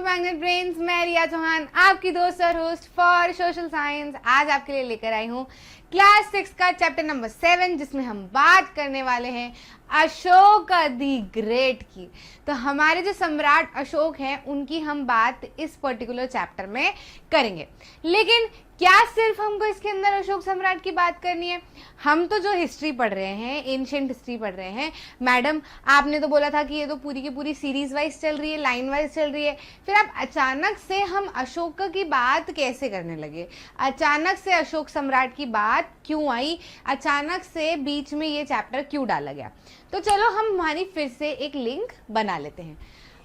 Magnet brains, मैं रिया चौहान, आपकी दोस्त और होस्ट फॉर सोशल साइंस। आज आपके लिए लेकर आई हूँ क्लास 6 का चैप्टर नंबर 7, जिसमें हम बात करने वाले हैं अशोक दी ग्रेट की। तो हमारे जो सम्राट अशोक हैं उनकी हम बात इस पर्टिकुलर चैप्टर में करेंगे। लेकिन क्या सिर्फ हमको इसके अंदर अशोक सम्राट की बात करनी है? हम तो जो हिस्ट्री पढ़ रहे हैं, एंशिएंट हिस्ट्री पढ़ रहे हैं, मैडम आपने तो बोला था कि ये तो पूरी की पूरी सीरीज वाइज चल रही है, लाइन वाइज चल रही है। फिर आप अचानक से हम अशोक की बात कैसे करने लगे? अचानक से अशोक सम्राट की बात क्यों आई? अचानक से बीच में ये चैप्टर क्यों डाला गया? तो चलो हम हमारी फिर से एक लिंक बना लेते हैं।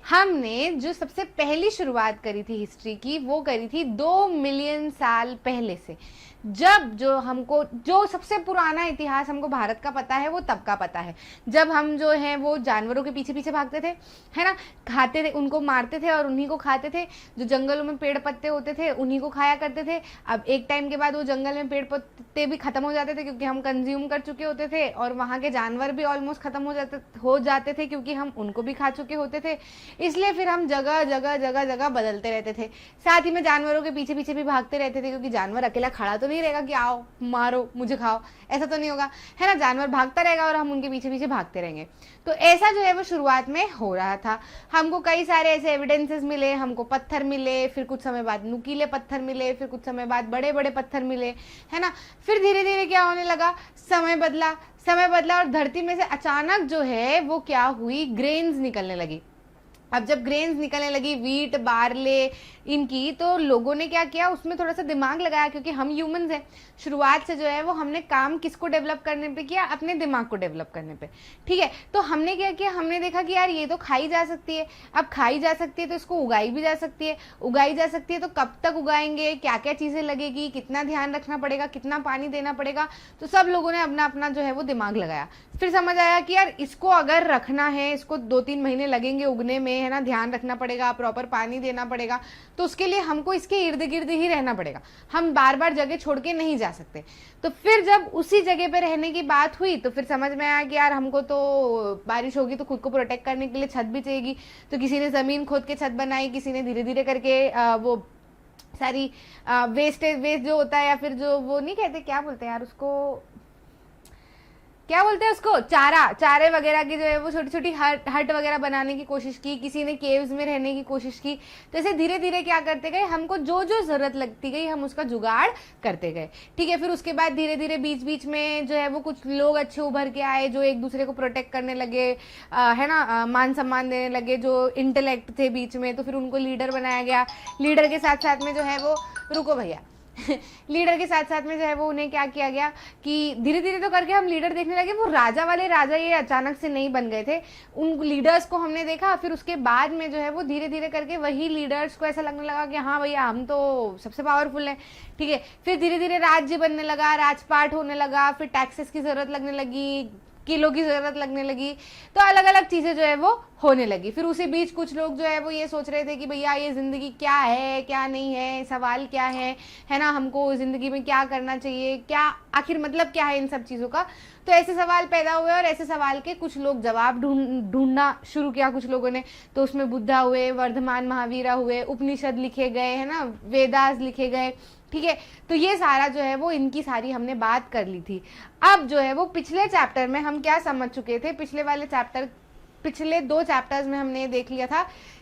हमने जो सबसे पहली शुरुआत करी थी हिस्ट्री की, वो करी थी 2 मिलियन साल पहले से। जब जो सबसे पुराना इतिहास हमको भारत का पता है वो तब का पता है जब हम जो है वो जानवरों के पीछे पीछे भागते थे, है ना, खाते थे, उनको मारते थे और उन्हीं को खाते थे। जो जंगलों में पेड़ पत्ते होते थे उन्हीं को खाया करते थे। अब एक टाइम के बाद वो जंगल में पेड़ पत्ते भी खत्म हो जाते थे क्योंकि हम कंज्यूम कर चुके होते थे, और वहाँ के जानवर भी ऑलमोस्ट खत्म हो जाते थे क्योंकि हम उनको भी खा चुके होते थे। इसलिए फिर हम जगह जगह जगह जगह बदलते रहते थे। साथ ही में जानवरों के पीछे पीछे भी भागते रहते थे क्योंकि जानवर अकेला खड़ा तो नहीं रहेगा कि आओ मारो मुझे खाओ, ऐसा तो नहीं होगा, है ना। जानवर भागता रहेगा और हम उनके पीछे पीछे भागते रहेंगे। तो ऐसा जो है वो शुरुआत में हो रहा था। हमको कई सारे ऐसे एविडेंसेस मिले, हमको पत्थर मिले, फिर कुछ समय बाद नुकीले पत्थर मिले, फिर कुछ समय बाद बड़े बड़े पत्थर मिले, है ना। फिर धीरे धीरे क्या होने लगा, समय बदला और धरती में से अचानक जो है वो क्या हुई, ग्रेन्स निकलने लगी। अब जब ग्रेन्स निकलने लगी, वीट, बार्ले, इनकी, तो लोगों ने क्या किया, उसमें थोड़ा सा दिमाग लगाया क्योंकि हम ह्यूमंस हैं। शुरुआत से जो है वो हमने काम किसको डेवलप करने पे किया? अपने दिमाग को डेवलप करने पे, ठीक है। तो हमने क्या किया, हमने देखा कि यार ये तो खाई जा सकती है। अब खाई जा सकती है तो इसको उगाई भी जा सकती है। उगाई जा सकती है तो कब तक उगाएंगे, क्या क्या चीज़ें लगेगी, कितना ध्यान रखना पड़ेगा, कितना पानी देना पड़ेगा। तो सब लोगों ने अपना अपना जो है वो दिमाग लगाया। फिर समझ आया कि यार इसको अगर रखना है, इसको 2-3 महीने लगेंगे उगने में, है ना, ध्यान रखना पड़ेगा, प्रॉपर पानी देना पड़ेगा, तो उसके लिए हमको इसके इर्द गिर्द ही रहना पड़ेगा। हम बार बार जगह छोड़ के नहीं जा सकते। तो फिर जब उसी जगह पे रहने की बात हुई तो फिर समझ में आया कि यार हमको तो बारिश होगी तो खुद को प्रोटेक्ट करने के लिए छत भी चाहिए। तो किसी ने ज़मीन खोद के छत बनाई, किसी ने धीरे धीरे करके वो सारी वेस्ट जो होता है, या फिर जो वो नहीं कहते, क्या बोलते हैं यार उसको, क्या बोलते हैं उसको, चारे वगैरह की जो है वो छोटी छोटी हट वगैरह बनाने की कोशिश की। किसी ने केव्स में रहने की कोशिश की। तो ऐसे धीरे धीरे क्या करते गए, हमको जो जो जरूरत लगती गई हम उसका जुगाड़ करते गए, ठीक है। फिर उसके बाद धीरे धीरे बीच बीच में जो है वो कुछ लोग अच्छे उभर के आए जो एक दूसरे को प्रोटेक्ट करने लगे, है ना, मान सम्मान देने लगे, जो इंटेलेक्ट थे बीच में, तो फिर उनको लीडर बनाया गया। लीडर के साथ साथ में जो है वो, रुको भैया लीडर के साथ साथ में जो है वो उन्हें क्या किया गया कि धीरे धीरे तो करके हम लीडर देखने लगे। वो राजा वाले राजा ये अचानक से नहीं बन गए थे, उन लीडर्स को हमने देखा। फिर उसके बाद में जो है वो धीरे धीरे करके वही लीडर्स को ऐसा लगने लगा कि हाँ भैया हम तो सबसे पावरफुल हैं, ठीक है। फिर धीरे धीरे राज्य बनने लगा, राजपाट होने लगा, फिर टैक्सेस की जरूरत लगने लगी, किलो की जरूरत लगने लगी, तो अलग अलग चीजें जो है वो होने लगी। फिर उसी बीच कुछ लोग जो है वो ये सोच रहे थे कि भैया ये जिंदगी क्या है, क्या नहीं है, सवाल क्या है ना, हमको जिंदगी में क्या करना चाहिए, क्या आखिर मतलब क्या है इन सब चीजों का। तो ऐसे सवाल पैदा हुए और ऐसे सवाल के कुछ लोग जवाब ढूंढना शुरू किया कुछ लोगों ने। तो उसमें बुद्धा हुए, वर्धमान महावीरा हुए, उपनिषद लिखे गए, है ना, वेदास लिखे गए, ठीक है। तो ये सारा जो है वो इनकी सारी हमने बात कर ली थी। अब जो है वो पिछले चैप्टर में हम क्या समझ चुके थे, पिछले 2 चैप्टर्स में हमने देख लिया था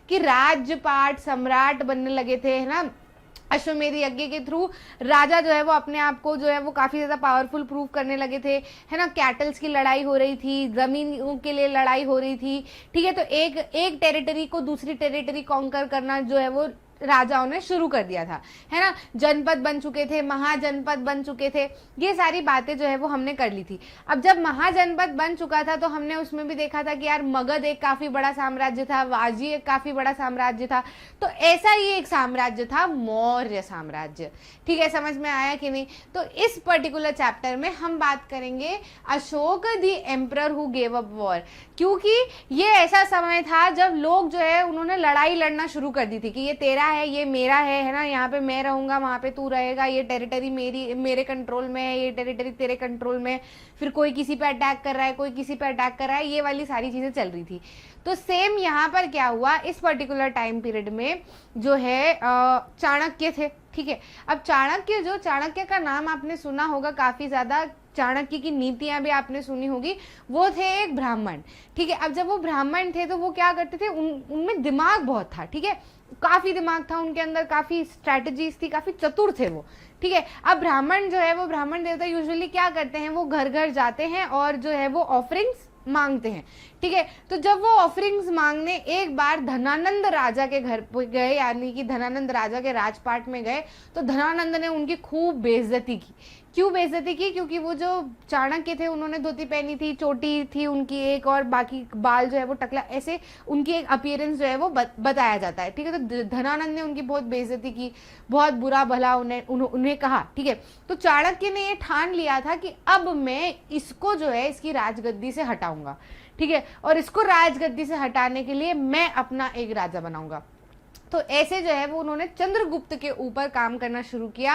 कि राज्यपाट सम्राट बनने लगे थे, है ना। अश्वमेध यज्ञ के थ्रू राजा जो है वो अपने आप को जो है वो काफी ज्यादा पावरफुल प्रूव करने लगे थे, है ना। कैटल्स की लड़ाई हो रही थी, जमीन के लिए लड़ाई हो रही थी, ठीक है। तो एक टेरिटरी को दूसरी टेरिटरी कॉन्कर करना जो है वो राजाओं ने शुरू कर दिया था, है ना। जनपद बन चुके थे, महाजनपद बन चुके थे, ये सारी बातें जो है वो हमने कर ली थी। अब जब महाजनपद बन चुका था तो हमने उसमें भी देखा था कि यार मगध एक काफी बड़ा साम्राज्य था, वाजी एक काफी बड़ा साम्राज्य था। तो ऐसा ही एक साम्राज्य था मौर्य साम्राज्य, ठीक है। समझ में आया कि नहीं? तो इस पर्टिकुलर चैप्टर में हम बात करेंगे Ashok the emperor who gave up war, क्योंकि ये ऐसा समय था जब लोग जो है उन्होंने लड़ाई लड़ना शुरू कर दी थी कि ये तेरा है, ये मेरा है ना, यहाँ पे मैं रहूंगा, वहां पे तू रहेगा, ये टेरिटरी मेरे कंट्रोल में है, ये टेरिटरी तेरे कंट्रोल में। फिर कोई किसी पे अटैक कर रहा है, कोई किसी पे अटैक कर रहा है, ये वाली सारी चीजें चल रही थी। तो सेम यहाँ पर क्या हुआ, इस पर्टिकुलर टाइम पीरियड में जो है चाणक्य थे, ठीक है। अब चाणक्य का नाम आपने सुना होगा काफी ज्यादा, चाणक्य की नीतियां भी आपने सुनी होगी। वो थे एक ब्राह्मण, ठीक है। अब जब वो ब्राह्मण थे तो वो क्या करते थे, उनमें दिमाग बहुत था, ठीक है, काफी दिमाग था उनके अंदर, काफी स्ट्रैटेजीज थी, काफी चतुर थे वो, ठीक है। अब ब्राह्मण जो है वो, ब्राह्मण देवता यूजुअली क्या करते हैं, वो घर घर जाते हैं और जो है वो ऑफरिंग्स मांगते हैं, ठीक है। तो जब वो ऑफरिंग्स मांगने एक बार धनानंद राजा के घर पे गए, यानी कि धनानंद राजा के राजपाट में गए, तो धनानंद ने उनकी खूब बेइज्जती की। क्यों बेइज्जती की, क्योंकि वो जो चाणक्य थे उन्होंने धोती पहनी थी, चोटी थी उनकी एक, और बाकी बाल जो है वो टकला, ऐसे उनकी एक अपीयरेंस जो है वो बताया जाता है, ठीक है। तो धनानंद ने उनकी बहुत बेइज्जती की, बहुत बुरा भला उन्हें कहा, ठीक है। तो चाणक्य ने ये ठान लिया था कि अब मैं इसको जो है इसकी राजगद्दी से हटाऊंगा, ठीक है, और इसको राजगद्दी से हटाने के लिए मैं अपना एक राजा बनाऊंगा। तो ऐसे जो है वो उन्होंने चंद्रगुप्त के ऊपर काम करना शुरू किया,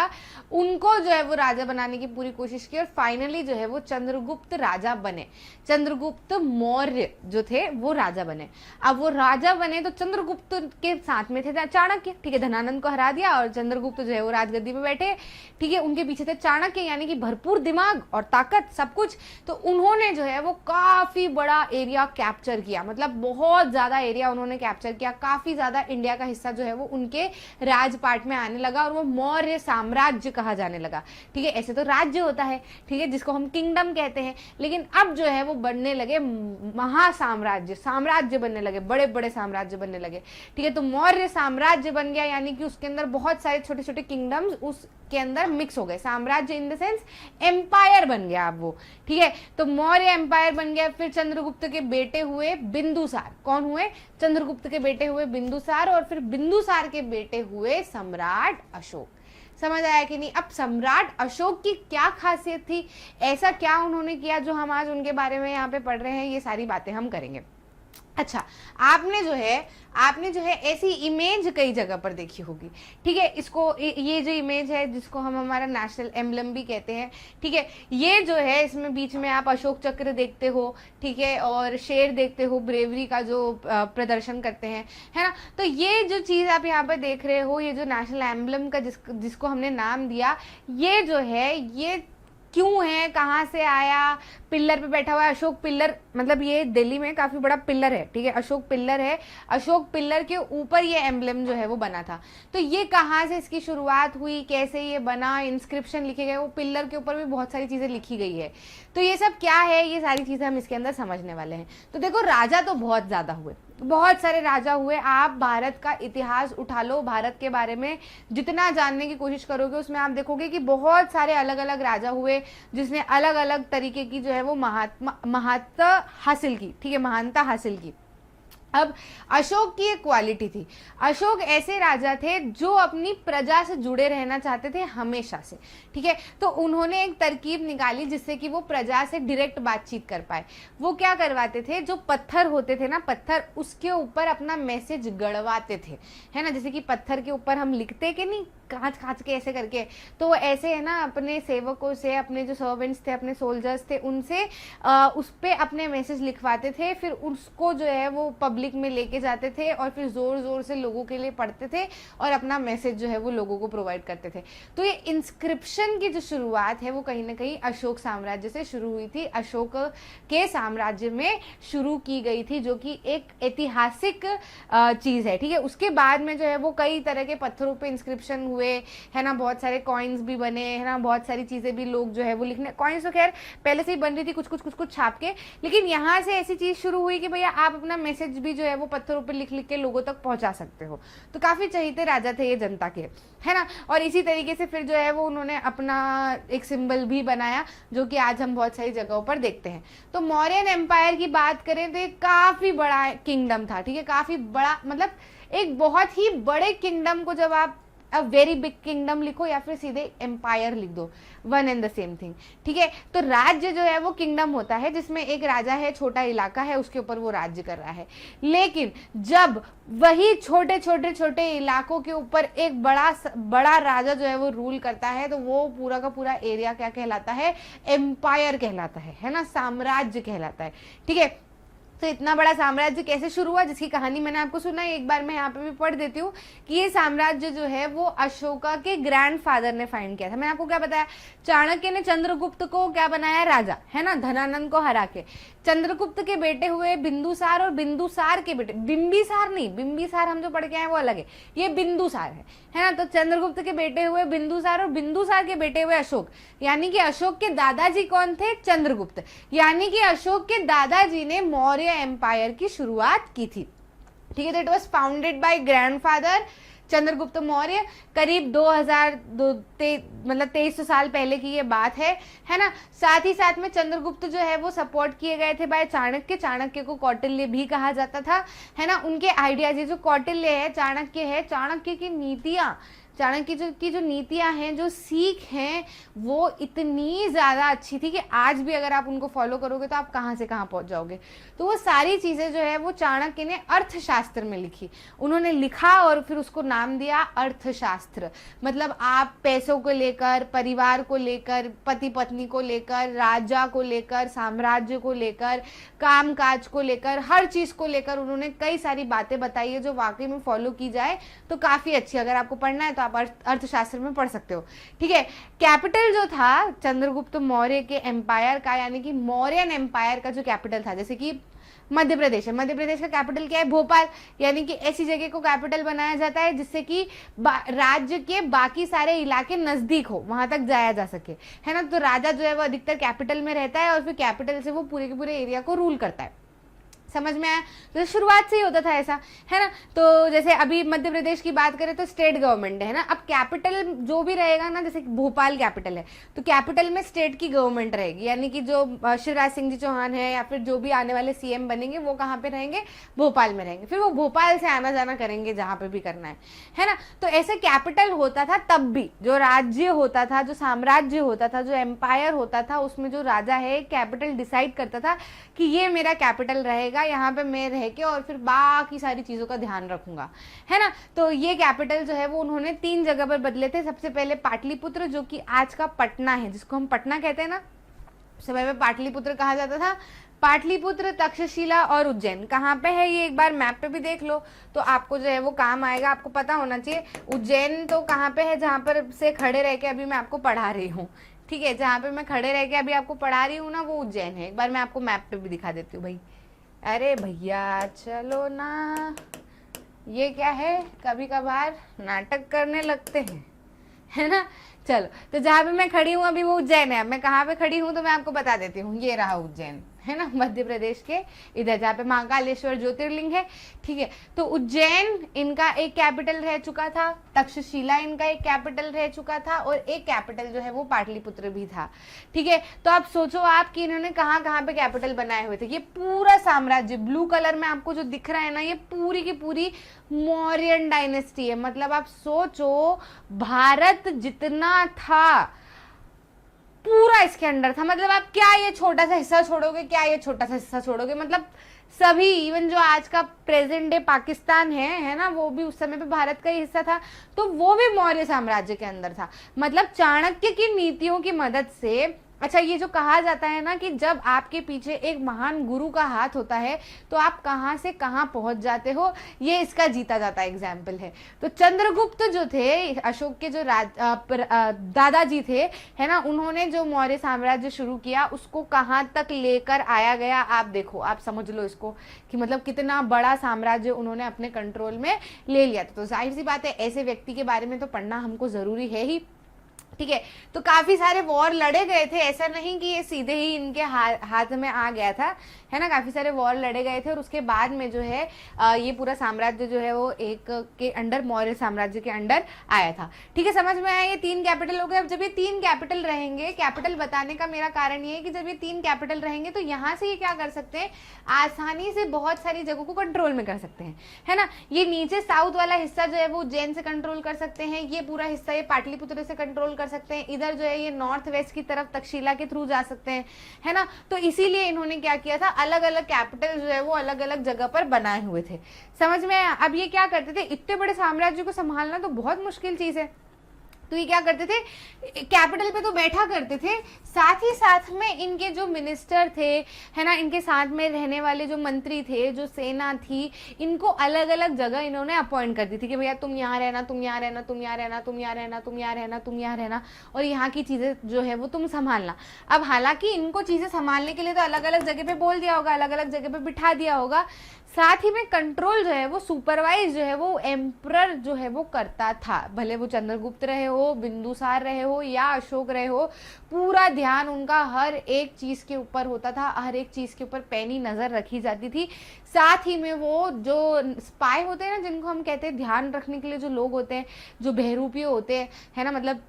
उनको जो है वो राजा बनाने की पूरी कोशिश की, और फाइनली जो है वो चंद्रगुप्त राजा बने। चंद्रगुप्त मौर्य जो थे वो राजा बने। अब वो राजा बने तो चंद्रगुप्त के साथ में थे चाणक्य, ठीक है। धनानंद को हरा दिया और चंद्रगुप्त जो है वो राजगद्दी पे बैठे, ठीक है। उनके पीछे थे चाणक्य, यानी कि भरपूर दिमाग और ताकत, सब कुछ। तो उन्होंने जो है वो काफी बड़ा एरिया कैप्चर किया, मतलब बहुत ज्यादा एरिया उन्होंने कैप्चर किया, काफी ज्यादा इंडिया का हिस्सा जो है वो उनके राजपाट में आने लगा, और वो मौर्य साम्राज्य कहा जाने लगा, ठीक है। ऐसे तो राज्य होता है, ठीक है, जिसको हम किंगडम कहते हैं, लेकिन अब जो है वो बनने लगे महासाम्राज्य, साम्राज्य बनने लगे, बड़े बड़े साम्राज्य बनने लगे, ठीक है। तो मौर्य साम्राज्य बन गया, यानी कि उसके अंदर बहुत सारे छोटे छोटे किंगडम्स उसके अंदर मिक्स हो गए, साम्राज्य इन द सेंस एम्पायर बन गया अब वो, ठीक है। तो मौर्य एम्पायर बन गया। फिर चंद्रगुप्त के बेटे हुए बिंदुसार, कौन हुए, चंद्रगुप्त के बेटे हुए बिंदुसार, और फिर बिंदुसार के बेटे हुए सम्राट अशोक। समझ आया कि नहीं। अब सम्राट अशोक की क्या खासियत थी, ऐसा क्या उन्होंने किया जो हम आज उनके बारे में यहाँ पे पढ़ रहे हैं, ये सारी बातें हम करेंगे। अच्छा, आपने जो है ऐसी इमेज कई जगह पर देखी होगी, ठीक है। इसको ये जो इमेज है जिसको हम हमारा नेशनल एम्बलम भी कहते हैं, ठीक है, ये जो है इसमें बीच में आप अशोक चक्र देखते हो, ठीक है, और शेर देखते हो, ब्रेवरी का जो प्रदर्शन करते हैं, है ना। तो ये जो चीज आप यहाँ पर देख रहे हो, ये जो नेशनल एम्बलम का जिसको हमने नाम दिया, ये जो है ये क्यों है, कहाँ से आया, पिल्लर पे बैठा हुआ है अशोक पिल्लर, मतलब ये दिल्ली में काफी बड़ा पिल्लर है, ठीक है, अशोक पिल्लर है। अशोक पिल्लर के ऊपर ये एम्बलम जो है वो बना था। तो ये कहाँ से इसकी शुरुआत हुई, कैसे ये बना, इंस्क्रिप्शन लिखे गए, वो पिल्लर के ऊपर भी बहुत सारी चीजें लिखी गई है। तो ये सब क्या है, ये सारी चीजें हम इसके अंदर समझने वाले हैं। तो देखो, राजा तो बहुत ज्यादा हुए, बहुत सारे राजा हुए। आप भारत का इतिहास उठा लो, भारत के बारे में जितना जानने की कोशिश करोगे उसमें आप देखोगे कि बहुत सारे अलग अलग राजा हुए जिसने अलग अलग तरीके की जो है वो महानता हासिल की, ठीक है, महानता हासिल की। अब अशोक की एक क्वालिटी थी, अशोक ऐसे राजा थे जो अपनी प्रजा से जुड़े रहना चाहते थे हमेशा से, ठीक है। तो उन्होंने एक तरकीब निकाली जिससे कि वो प्रजा से डायरेक्ट बातचीत कर पाए। वो क्या करवाते थे, जो पत्थर होते थे ना, पत्थर, उसके ऊपर अपना मैसेज गड़वाते थे, है ना। जैसे कि पत्थर के ऊपर हम लिखते कि नहीं, कांच कांच के ऐसे करके, तो ऐसे है ना, अपने सेवकों से, अपने जो सर्वेंट्स थे, अपने सोल्जर्स थे, उनसे उस पे अपने मैसेज लिखवाते थे। फिर उसको जो है वो पब्लिक में लेके जाते थे और फिर जोर जोर से लोगों के लिए पढ़ते थे और अपना मैसेज जो है वो लोगों को प्रोवाइड करते थे। तो ये इंस्क्रिप्शन की जो शुरुआत है वो कहीं ना कहीं अशोक साम्राज्य से शुरू हुई थी, अशोक के साम्राज्य में शुरू की गई थी, जो कि एक ऐतिहासिक चीज है, ठीक है। उसके बाद में जो है वो कई तरह के पत्थरों पे इंस्क्रिप्शन हुए, है ना, बहुत सारे कॉइन्स भी बने, है ना, बहुत सारी चीजें भी लोग जो है वो लिखने, कॉइन्स तो खैर पहले से ही बन रही थी कुछ कुछ छाप के, लेकिन यहाँ से ऐसी चीज शुरू हुई कि भैया आप अपना मैसेज भी जो है वो पत्थरों पे लिख लिख के लोगों तक पहुंचा सकते हो। तो काफी चहीते राजा थे ये जनता के, है ना। और इसी तरीके से फिर जो है वो उन्होंने अपना एक सिंबल भी बनाया जो कि आज हम बहुत सारी जगहों पर देखते हैं। तो मौर्यन एम्पायर की बात करें तो एक काफी बड़ा किंगडम था, ठीक है, काफी बड़ा, मतलब एक बहुत ही बड़े किंगडम को जब आप अ वेरी बिग किंगडम लिखो या फिर सीधे एम्पायर लिख दो, one and the same thing, ठीक है। तो राज्य जो है वो किंगडम होता है जिसमें एक राजा है, छोटा इलाका है, उसके ऊपर वो राज्य कर रहा है। लेकिन जब वही छोटे छोटे छोटे इलाकों के ऊपर एक बड़ा राजा जो है वो रूल करता है, तो वो पूरा का पूरा एरिया क्या कहलाता है, एम्पायर कहलाता है ना, साम्राज्य कहलाता है, ठीक है। तो इतना बड़ा साम्राज्य कैसे शुरू हुआ, जिसकी कहानी मैंने आपको सुनाई, एक बार मैं यहाँ पे भी पढ़ देती हूँ कि ये साम्राज्य जो है वो अशोका के ग्रैंडफादर ने फाइंड किया था। मैंने आपको क्या बताया, चाणक्य ने चंद्रगुप्त को क्या बनाया, राजा, है ना, धनानंद को हरा के। चंद्रगुप्त के बेटे हुए बिंदुसार, और बिंदुसार के बेटे, बिंबिसार नहीं, बिंबिसार हम जो पढ़ के आए वो अलग है, ये बिंदुसार है ना। तो चंद्रगुप्त के बेटे हुए बिंदुसार, और बिंदुसार के बेटे हुए अशोक, यानी कि अशोक के दादाजी कौन थे, चंद्रगुप्त, यानी कि अशोक के दादाजी ने मौर्य एम्पायर की शुरुआत की थी। ठीक है, तो it was founded by grandfather Chandragupta Maurya, करीब 2300 साल पहले की ये बात है ना। साथ ही साथ में चंद्रगुप्त जो है वो सपोर्ट किए गए थे बाय चाणक्य, चाणक्य को कौटिल्य भी कहा जाता था, है ना। उनके आइडियाज, जो कौटिल्य है, चाणक्य की नीतियां, चाणक्य की जो नीतियां हैं, जो सीख हैं, वो इतनी ज़्यादा अच्छी थी कि आज भी अगर आप उनको फॉलो करोगे तो आप कहाँ से कहाँ पहुँच जाओगे। तो वो सारी चीज़ें जो है वो चाणक्य ने अर्थशास्त्र में लिखी, उन्होंने लिखा और फिर उसको नाम दिया अर्थशास्त्र। मतलब आप पैसों को लेकर, परिवार को लेकर, पति पत्नी को लेकर, राजा को लेकर, साम्राज्य को लेकर, कामकाज को लेकर, हर चीज़ को लेकर उन्होंने कई सारी बातें बताई है जो वाकई में फॉलो की जाए तो काफ़ी अच्छी। अगर आपको पढ़ना है तो आप अर्थशास्त्र में पढ़ सकते हो। ठीक है, कैपिटल जो था चंद्रगुप्त मौर्य के एम्पायर का, यानी कि मौर्यन एम्पायर का जो कैपिटल था, जैसे कि मध्य प्रदेश है, मध्य प्रदेश का कैपिटल क्या है, भोपाल, यानी कि ऐसी जगह को कैपिटल बनाया जाता है जिससे कि राज्य के बाकी सारे इलाके नजदीक हो, वहां तक जाया जा सके, है ना। तो राजा जो है वो अधिकतर कैपिटल में रहता है और फिर कैपिटल से वो पूरे के पूरे एरिया को रूल करता है। समझ में आया, तो शुरुआत से ही होता था ऐसा, है ना। तो जैसे अभी मध्य प्रदेश की बात करें तो स्टेट गवर्नमेंट है ना। अब कैपिटल जो भी रहेगा ना, जैसे भोपाल कैपिटल है तो कैपिटल में स्टेट की गवर्नमेंट रहेगी, यानी कि जो शिवराज सिंह जी चौहान है या फिर जो भी आने वाले सीएम बनेंगे वो कहाँ पे रहेंगे, भोपाल में रहेंगे, फिर वो भोपाल से आना जाना करेंगे जहाँ पे भी करना है ना। तो ऐसे कैपिटल होता था तब भी, जो राज्य होता था, जो साम्राज्य होता था, जो एम्पायर होता था, उसमें जो राजा है कैपिटल डिसाइड करता था कि ये मेरा कैपिटल रहेगा, यहाँ पे मैं रह के और फिर बाकी सारी चीजों का ध्यान रखूंगा, है ना। तो ये कैपिटल जो है वो उन्होंने 3 जगह पर बदले थे। सबसे पहले पाटलिपुत्र, जो कि आज का पटना है, जिसको हम पटना कहते हैं ना, समय में पाटलिपुत्र कहा जाता था। पाटलिपुत्र, तक्षशिला और उज्जैन कहाँ पे है ये एक बार मैप पे भी देख लो तो आपको जो है वो काम आएगा, आपको पता होना चाहिए। उज्जैन तो कहाँ पे है, जहाँ पर से खड़े रह के अभी मैं आपको पढ़ा रही हूँ, ठीक है, जहाँ पे मैं खड़े रह के अभी आपको पढ़ा रही हूँ ना, वो उज्जैन है। एक बार मैं आपको मैप पे भी दिखा देती हूँ भाई। अरे भैया चलो ना, ये क्या है, कभी कभार नाटक करने लगते हैं, है ना। चलो, तो जहाँ पे मैं खड़ी हूँ अभी वो उज्जैन है। मैं कहाँ पे खड़ी हूँ तो मैं आपको बता देती हूँ, ये रहा उज्जैन, है ना, मध्य प्रदेश के इधर जहाँ पे महाकालेश्वर ज्योतिर्लिंग है। ठीक है, तो उज्जैन इनका एक कैपिटल रह चुका था, तक्षशिला इनका एक कैपिटल रह चुका था और एक कैपिटल जो है वो पाटलिपुत्र भी था। ठीक है, तो आप सोचो आप कि इन्होंने कहाँ कहाँ पे कैपिटल बनाए हुए थे। ये पूरा साम्राज्य ब्लू कलर में आपको जो दिख रहा है ना, ये पूरी की पूरी मौर्यन डायनेस्टी है। मतलब आप सोचो भारत जितना था पूरा इसके अंडर था। मतलब आप क्या ये छोटा सा हिस्सा छोड़ोगे, क्या ये छोटा सा हिस्सा छोड़ोगे, मतलब सभी, इवन जो आज का प्रेजेंट डे पाकिस्तान है ना, वो भी उस समय पे भारत का ही हिस्सा था, तो वो भी मौर्य साम्राज्य के अंदर था। मतलब चाणक्य की नीतियों की मदद से, अच्छा ये जो कहा जाता है ना कि जब आपके पीछे एक महान गुरु का हाथ होता है तो आप कहां से कहां पहुंच जाते हो, ये इसका जीता जाता एग्जाम्पल है। तो चंद्रगुप्त जो थे, अशोक के जो दादाजी थे, है ना, उन्होंने जो मौर्य साम्राज्य शुरू किया उसको कहां तक लेकर आया गया, आप देखो, आप समझ लो इसको कि मतलब कितना बड़ा साम्राज्य उन्होंने अपने कंट्रोल में ले लिया था। तो जाहिर सी बात है ऐसे व्यक्ति के बारे में तो पढ़ना हमको जरूरी है ही। ठीक है, तो काफी सारे वॉर लड़े गए थे, ऐसा नहीं कि ये सीधे ही इनके हाथ में आ गया था, है ना। काफी सारे वॉर लड़े गए थे और उसके बाद में जो है ये पूरा साम्राज्य जो है वो एक के अंडर, मौर्य साम्राज्य के अंडर आया था। ठीक है, समझ में आया। ये 3 कैपिटल हो गए। अब जब ये 3 कैपिटल रहेंगे, कैपिटल बताने का मेरा कारण ये है कि जब ये 3 कैपिटल रहेंगे तो यहाँ से ये क्या कर सकते हैं, आसानी से बहुत सारी जगहों को कंट्रोल में कर सकते हैं, है ना। ये नीचे साउथ वाला हिस्सा जो है वो उज्जैन से कंट्रोल कर सकते हैं, ये पूरा हिस्सा ये पाटलिपुत्र से कंट्रोल कर सकते हैं, इधर जो है ये नॉर्थ वेस्ट की तरफ तक्षशिला के थ्रू जा सकते हैं, है ना। तो इसीलिए इन्होंने क्या किया था, अलग अलग कैपिटल जो है वो अलग अलग जगह पर बनाए हुए थे। समझ में आया। अब ये क्या करते थे, इतने बड़े साम्राज्य को संभालना तो बहुत मुश्किल चीज है। तो ये क्या करते थे, कैपिटल पे तो बैठा करते थे, साथ ही साथ में इनके जो मिनिस्टर थे, है ना, इनके साथ में रहने वाले जो मंत्री थे, जो सेना थी, इनको अलग अलग जगह इन्होंने अपॉइंट कर दी थी कि भैया तुम यहाँ रहना, तुम यहाँ रहना, तुम यहाँ रहना, तुम यहाँ रहना, तुम यहाँ रहना, तुम यहाँ रहना, और यहाँ की चीजें जो है वो तुम संभालना। अब हालांकि इनको चीजें संभालने के लिए तो अलग अलग जगह पे बोल दिया होगा, अलग अलग जगह पे बिठा दिया होगा, साथ ही में कंट्रोल जो है वो सुपरवाइज जो है वो एम्परर जो है वो करता था, भले वो चंद्रगुप्त रहे हो, बिंदुसार रहे हो या अशोक रहे हो, पूरा ध्यान उनका हर एक चीज के ऊपर होता था, हर एक चीज के ऊपर पैनी नजर रखी जाती थी। साथ ही में वो जो स्पाई होते हैं ना, जिनको हम कहते हैं ध्यान रखने के लिए जो लोग होते हैं, जो बहरूपी होते हैं, है ना, मतलब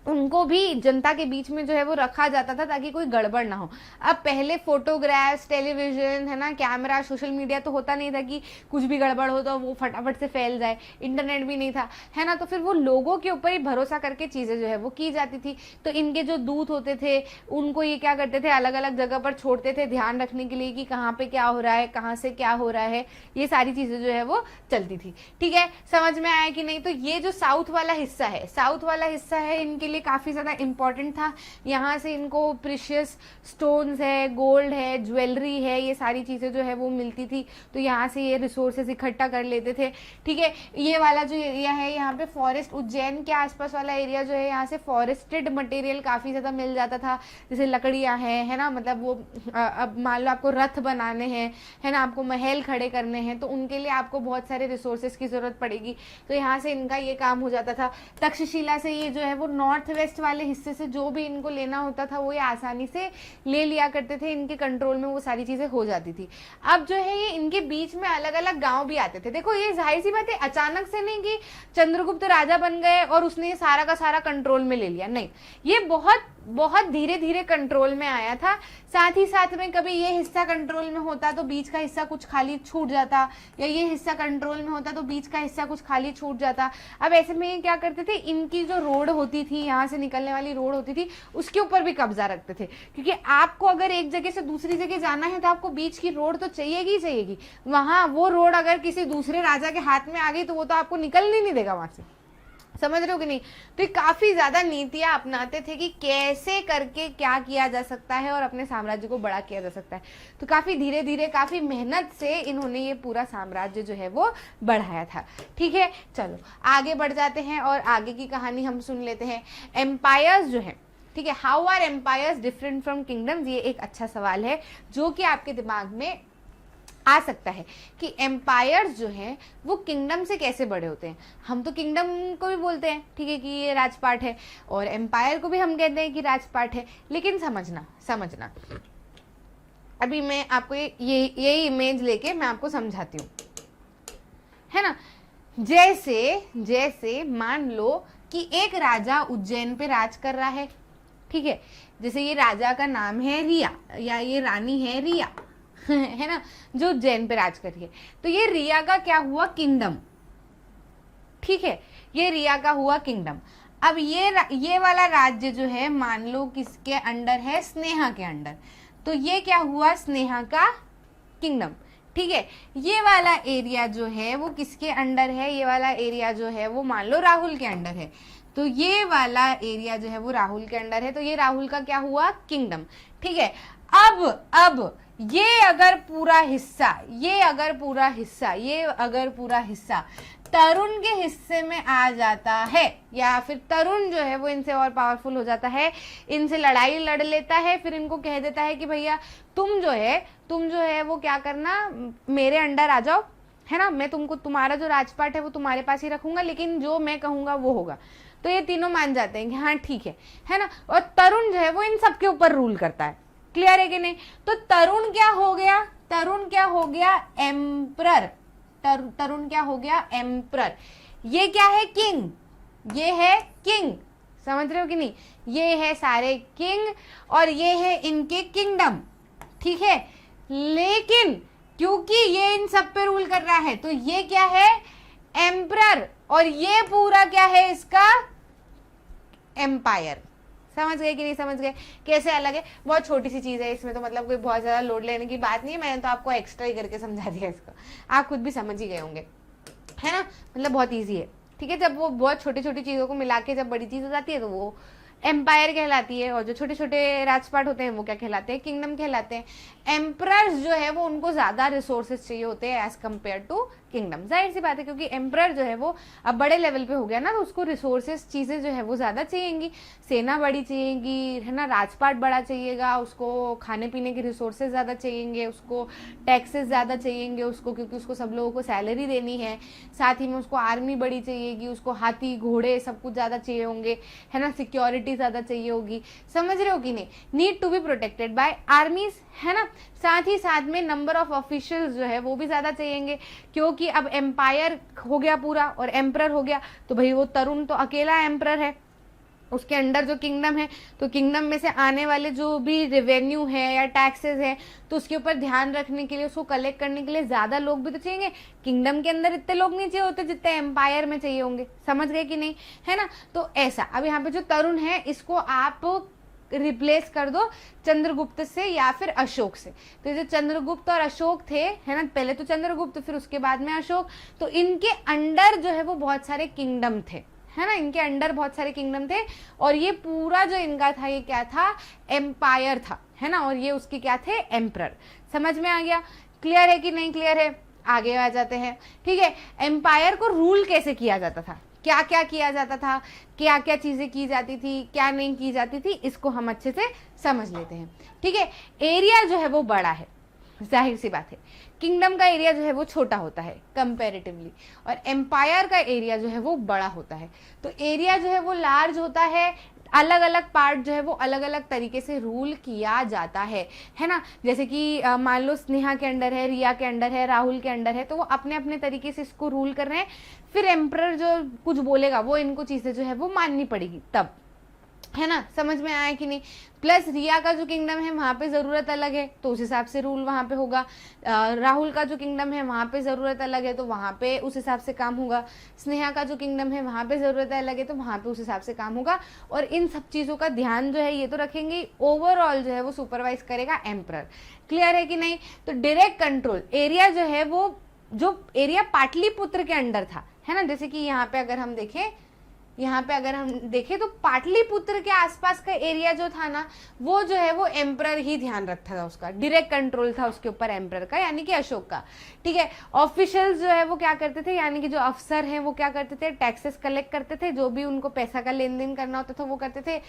उनको भी जनता के बीच में जो है वो रखा जाता था ताकि कोई गड़बड़ ना हो। अब पहले फोटोग्राफ्स, टेलीविजन, है ना, कैमरा, सोशल मीडिया तो होता नहीं था कि कुछ भी गड़बड़ हो तो वो फटाफट से फैल जाए, इंटरनेट भी नहीं था, है ना, तो फिर वो लोगों के ऊपर ही भरोसा करके चीज़ें जो है वो की जाती थी। तो इनके जो दूत होते थे उनको ये क्या करते थे, अलग अलग जगह पर छोड़ते थे ध्यान रखने के लिए कि कहाँ पे क्या हो रहा है, कहाँ से क्या हो रहा है, ये सारी चीज़ें जो है वो चलती थी। ठीक है, समझ में आया कि नहीं? तो ये जो साउथ वाला हिस्सा है, साउथ वाला हिस्सा है इनके लिए काफ़ी ज़्यादा इंपॉर्टेंट था। यहाँ से इनको प्रीशियस स्टोन्स है, गोल्ड है, ज्वेलरी है, ये सारी चीज़ें जो है वो मिलती थी, तो यहाँ से ये रिसोर्सेज इकट्ठा कर लेते थे। ठीक है, ये वाला जो एरिया है यहाँ पे फॉरेस्ट, उज्जैन के आसपास वाला एरिया जो है, यहाँ से फॉरेस्टेड मटेरियल काफ़ी ज़्यादा मिल जाता था, जैसे लकड़ियाँ हैं, है ना, मतलब वो अब मान लो आपको रथ बनाने हैं, है ना, आपको महल खड़े करने हैं, तो उनके लिए आपको बहुत सारे रिसोर्सेज की ज़रूरत पड़ेगी, तो यहाँ से इनका ये काम हो जाता था। तक्षशिला से ये जो है वो नॉर्थ वेस्ट वाले हिस्से से जो भी इनको लेना होता था वो ये आसानी से ले लिया करते थे, इनके कंट्रोल में वो सारी चीज़ें हो जाती थी। अब जो है ये इनके बीच में अलग अलग गांव भी आते थे। देखो ये जाहिर सी बात है, अचानक से नहीं कि चंद्रगुप्त राजा बन गए और उसने ये सारा का सारा कंट्रोल में ले लिया, नहीं, ये बहुत बहुत धीरे धीरे कंट्रोल में आया था। साथ ही साथ में कभी ये हिस्सा कंट्रोल में होता तो बीच का हिस्सा कुछ खाली छूट जाता, या ये हिस्सा कंट्रोल में होता तो बीच का हिस्सा कुछ खाली छूट जाता। अब ऐसे में क्या करते थे, इनकी जो रोड होती थी, यहाँ से निकलने वाली रोड होती थी, उसके ऊपर भी कब्जा रखते थे, क्योंकि आपको अगर एक जगह से दूसरी जगह जाना है तो आपको बीच की रोड तो चाहिएगी। वहां वो रोड अगर किसी दूसरे राजा के हाथ में आ गई तो वो तो आपको निकलने नहीं देगा वहां से, समझ रहे हो कि नहीं? तो ये काफी ज्यादा नीतियां अपनाते थे कि कैसे करके क्या किया जा सकता है और अपने साम्राज्य को बड़ा किया जा सकता है। तो काफी धीरे धीरे, काफी मेहनत से इन्होंने ये पूरा साम्राज्य जो है वो बढ़ाया था। ठीक है, चलो आगे बढ़ जाते हैं और आगे की कहानी हम सुन लेते हैं। एम्पायर्स जो है, ठीक है, how are empires different from kingdoms, ये एक अच्छा सवाल है जो कि आपके दिमाग में आ सकता है कि एम्पायर्स जो है वो किंगडम से कैसे बड़े होते हैं। हम तो किंगडम को भी बोलते हैं, ठीक है, कि ये राजपाट है, और एम्पायर को भी हम कहते हैं कि राजपाट है, लेकिन समझना अभी मैं आपको ये इमेज लेके मैं आपको समझाती हूँ, है ना। जैसे मान लो कि एक राजा उज्जैन पे राज कर रहा है, ठीक है, जैसे ये राजा का नाम है रिया या ये रानी है रिया है ना, जो उज्जैन पे राज कर रही है। तो ये रिया का क्या हुआ, किंगडम, ठीक है, ये रिया का हुआ किंगडम। अब ये वाला राज्य जो है मान लो किसके अंडर है, स्नेहा के अंडर, तो ये क्या हुआ, स्नेहा का किंगडम। ठीक है, ये वाला एरिया जो है वो किसके अंडर है, ये वाला एरिया जो है वो मान लो राहुल के अंडर है, तो ये वाला एरिया जो है वो राहुल के अंडर है, तो ये राहुल का क्या हुआ, किंगडम। ठीक है, अब ये अगर पूरा हिस्सा तरुण के हिस्से में आ जाता है, या फिर तरुण जो है वो इनसे और पावरफुल हो जाता है, इनसे लड़ाई लड़ लेता है, फिर इनको कह देता है कि भैया तुम जो है वो क्या करना, मेरे अंडर आ जाओ, है ना, मैं तुमको, तुम्हारा जो राजपाट है वो तुम्हारे पास ही रखूंगा, लेकिन जो मैं कहूंगा वो होगा। तो ये तीनों मान जाते हैं कि हाँ ठीक है ना, और तरुण जो है वो इन सबके ऊपर रूल करता है। क्लियर है कि नहीं? तो तरुण क्या हो गया, एम्परर। तरुण क्या हो गया, एम्परर। ये क्या है, किंग, ये है किंग, समझ रहे हो कि नहीं? ये है सारे किंग और ये है इनके किंगडम, ठीक है, लेकिन क्योंकि ये इन सब पे रूल कर रहा है तो ये क्या है, एम्परर, और ये पूरा क्या है इसका, एम्पायर। समझ गए कि नहीं समझ गए? कैसे अलग है, बहुत छोटी सी चीज है, इसमें तो मतलब कोई बहुत ज्यादा लोड लेने की बात नहीं है, मैंने तो आपको एक्स्ट्रा ही करके समझा दिया इसको, आप खुद भी समझ ही गए होंगे, है ना, मतलब बहुत ईजी है। ठीक है। जब वो बहुत छोटी छोटी चीजों को मिला के जब बड़ी चीज हो जाती है तो वो एम्पायर कहलाती है, और जो छोटे छोटे राजपाट होते हैं वो क्या कहलाते हैं, किंगडम कहलाते हैं। एम्परर्स जो है वो उनको ज्यादा रिसोर्सेज चाहिए होते हैं एज कम्पेयर टू किंगडम, जाहिर सी बात है, क्योंकि एम्परर जो है वो अब बड़े लेवल पे हो गया ना, तो उसको रिसोर्सेज चीजें जो है वो ज्यादा चाहिएंगी, सेना बड़ी चाहिएगी, है ना, राजपाट बड़ा चाहिएगा, उसको खाने पीने के रिसोर्सेज ज्यादा चाहिएंगे, उसको टैक्सेस ज्यादा चाहिएंगे उसको, क्योंकि उसको सब लोगों को सैलरी देनी है, साथ ही में उसको आर्मी बड़ी चाहिएगी, उसको हाथी घोड़े सब कुछ ज्यादा चाहिए होंगे, है ना, सिक्योरिटी ज्यादा चाहिए होगी, समझ रहे हो कि नहीं, need to be protected by armies, है ना। साथ ही साथ में नंबर ऑफ ऑफिशियल्स जो है वो भी ज्यादा चाहिएंगे, क्योंकि अब एम्पायर हो गया पूरा और एम्परर हो गया, तो भाई वो तरुण तो अकेला एम्परर है, उसके अंडर जो किंगडम है, तो किंगडम में से आने वाले जो भी रेवेन्यू है या टैक्सेस है, तो उसके ऊपर ध्यान रखने के लिए, उसको कलेक्ट करने के लिए ज्यादा लोग भी तो चाहिए। किंगडम के अंदर इतने लोग नहीं चाहिए होते जितने एम्पायर में चाहिए होंगे, समझ गए कि नहीं, है ना। तो ऐसा अब यहाँ पे जो तरुण है इसको आप रिप्लेस कर दो चंद्रगुप्त से या फिर अशोक से। तो जो चंद्रगुप्त और अशोक थे, है ना, पहले तो चंद्रगुप्त फिर उसके बाद में अशोक, तो इनके अंडर जो है वो बहुत सारे किंगडम थे, है ना, इनके अंडर बहुत सारे किंगडम थे, और ये पूरा जो इनका था ये क्या था, एम्पायर था, है ना, और ये उसके क्या थे, एम्परर। समझ में आ गया, क्लियर है कि नहीं क्लियर है, आगे आ जाते हैं। ठीक है, एम्पायर को रूल कैसे किया जाता था, क्या क्या किया जाता था, क्या क्या चीजें की जाती थी, क्या नहीं की जाती थी, इसको हम अच्छे से समझ लेते हैं। ठीक है, एरिया जो है वो बड़ा है, जाहिर सी बात है, किंगडम का एरिया जो है वो छोटा होता है कंपैरेटिवली, और एम्पायर का एरिया जो है वो बड़ा होता है। तो एरिया जो है वो लार्ज होता है, अलग अलग पार्ट जो है वो अलग अलग तरीके से रूल किया जाता है ना। जैसे कि मान लो स्नेहा के अंडर है, रिया के अंडर है, राहुल के अंडर है, तो वो अपने अपने तरीके से इसको रूल कर रहे हैं, फिर एम्परर जो कुछ बोलेगा वो इनको चीजें जो है वो माननी पड़ेगी तब, है ना, समझ में आया कि नहीं। प्लस रिया का जो किंगडम है वहां पे जरूरत अलग है, तो उस हिसाब से रूल वहां पे होगा। राहुल का जो किंगडम है वहां पे जरूरत अलग है, तो वहां पे उस हिसाब से काम होगा। स्नेहा का जो किंगडम है वहां पे जरूरत अलग है, तो वहां पे उस हिसाब से काम होगा। और इन सब चीजों का ध्यान जो है ये तो रखेंगे, ओवरऑल जो है वो सुपरवाइज करेगा एम्परर। क्लियर है कि नहीं। तो डायरेक्ट कंट्रोल एरिया जो है वो, जो एरिया पाटलिपुत्र के अंडर था, है ना, जैसे कि यहाँ पे अगर हम देखें तो पाटलिपुत्र के आसपास का एरिया जो था ना, वो जो है वो एम्परर ही ध्यान रखता था, उसका डायरेक्ट कंट्रोल था उसके ऊपर एम्परर का, यानी कि अशोक का। ठीक है, ऑफिशियल्स जो है वो क्या करते थे, यानी कि जो अफसर हैं वो क्या करते थे, टैक्सेस कलेक्ट करते थे, जो भी उनको पैसा का लेन देन करना होता था वो करते थे।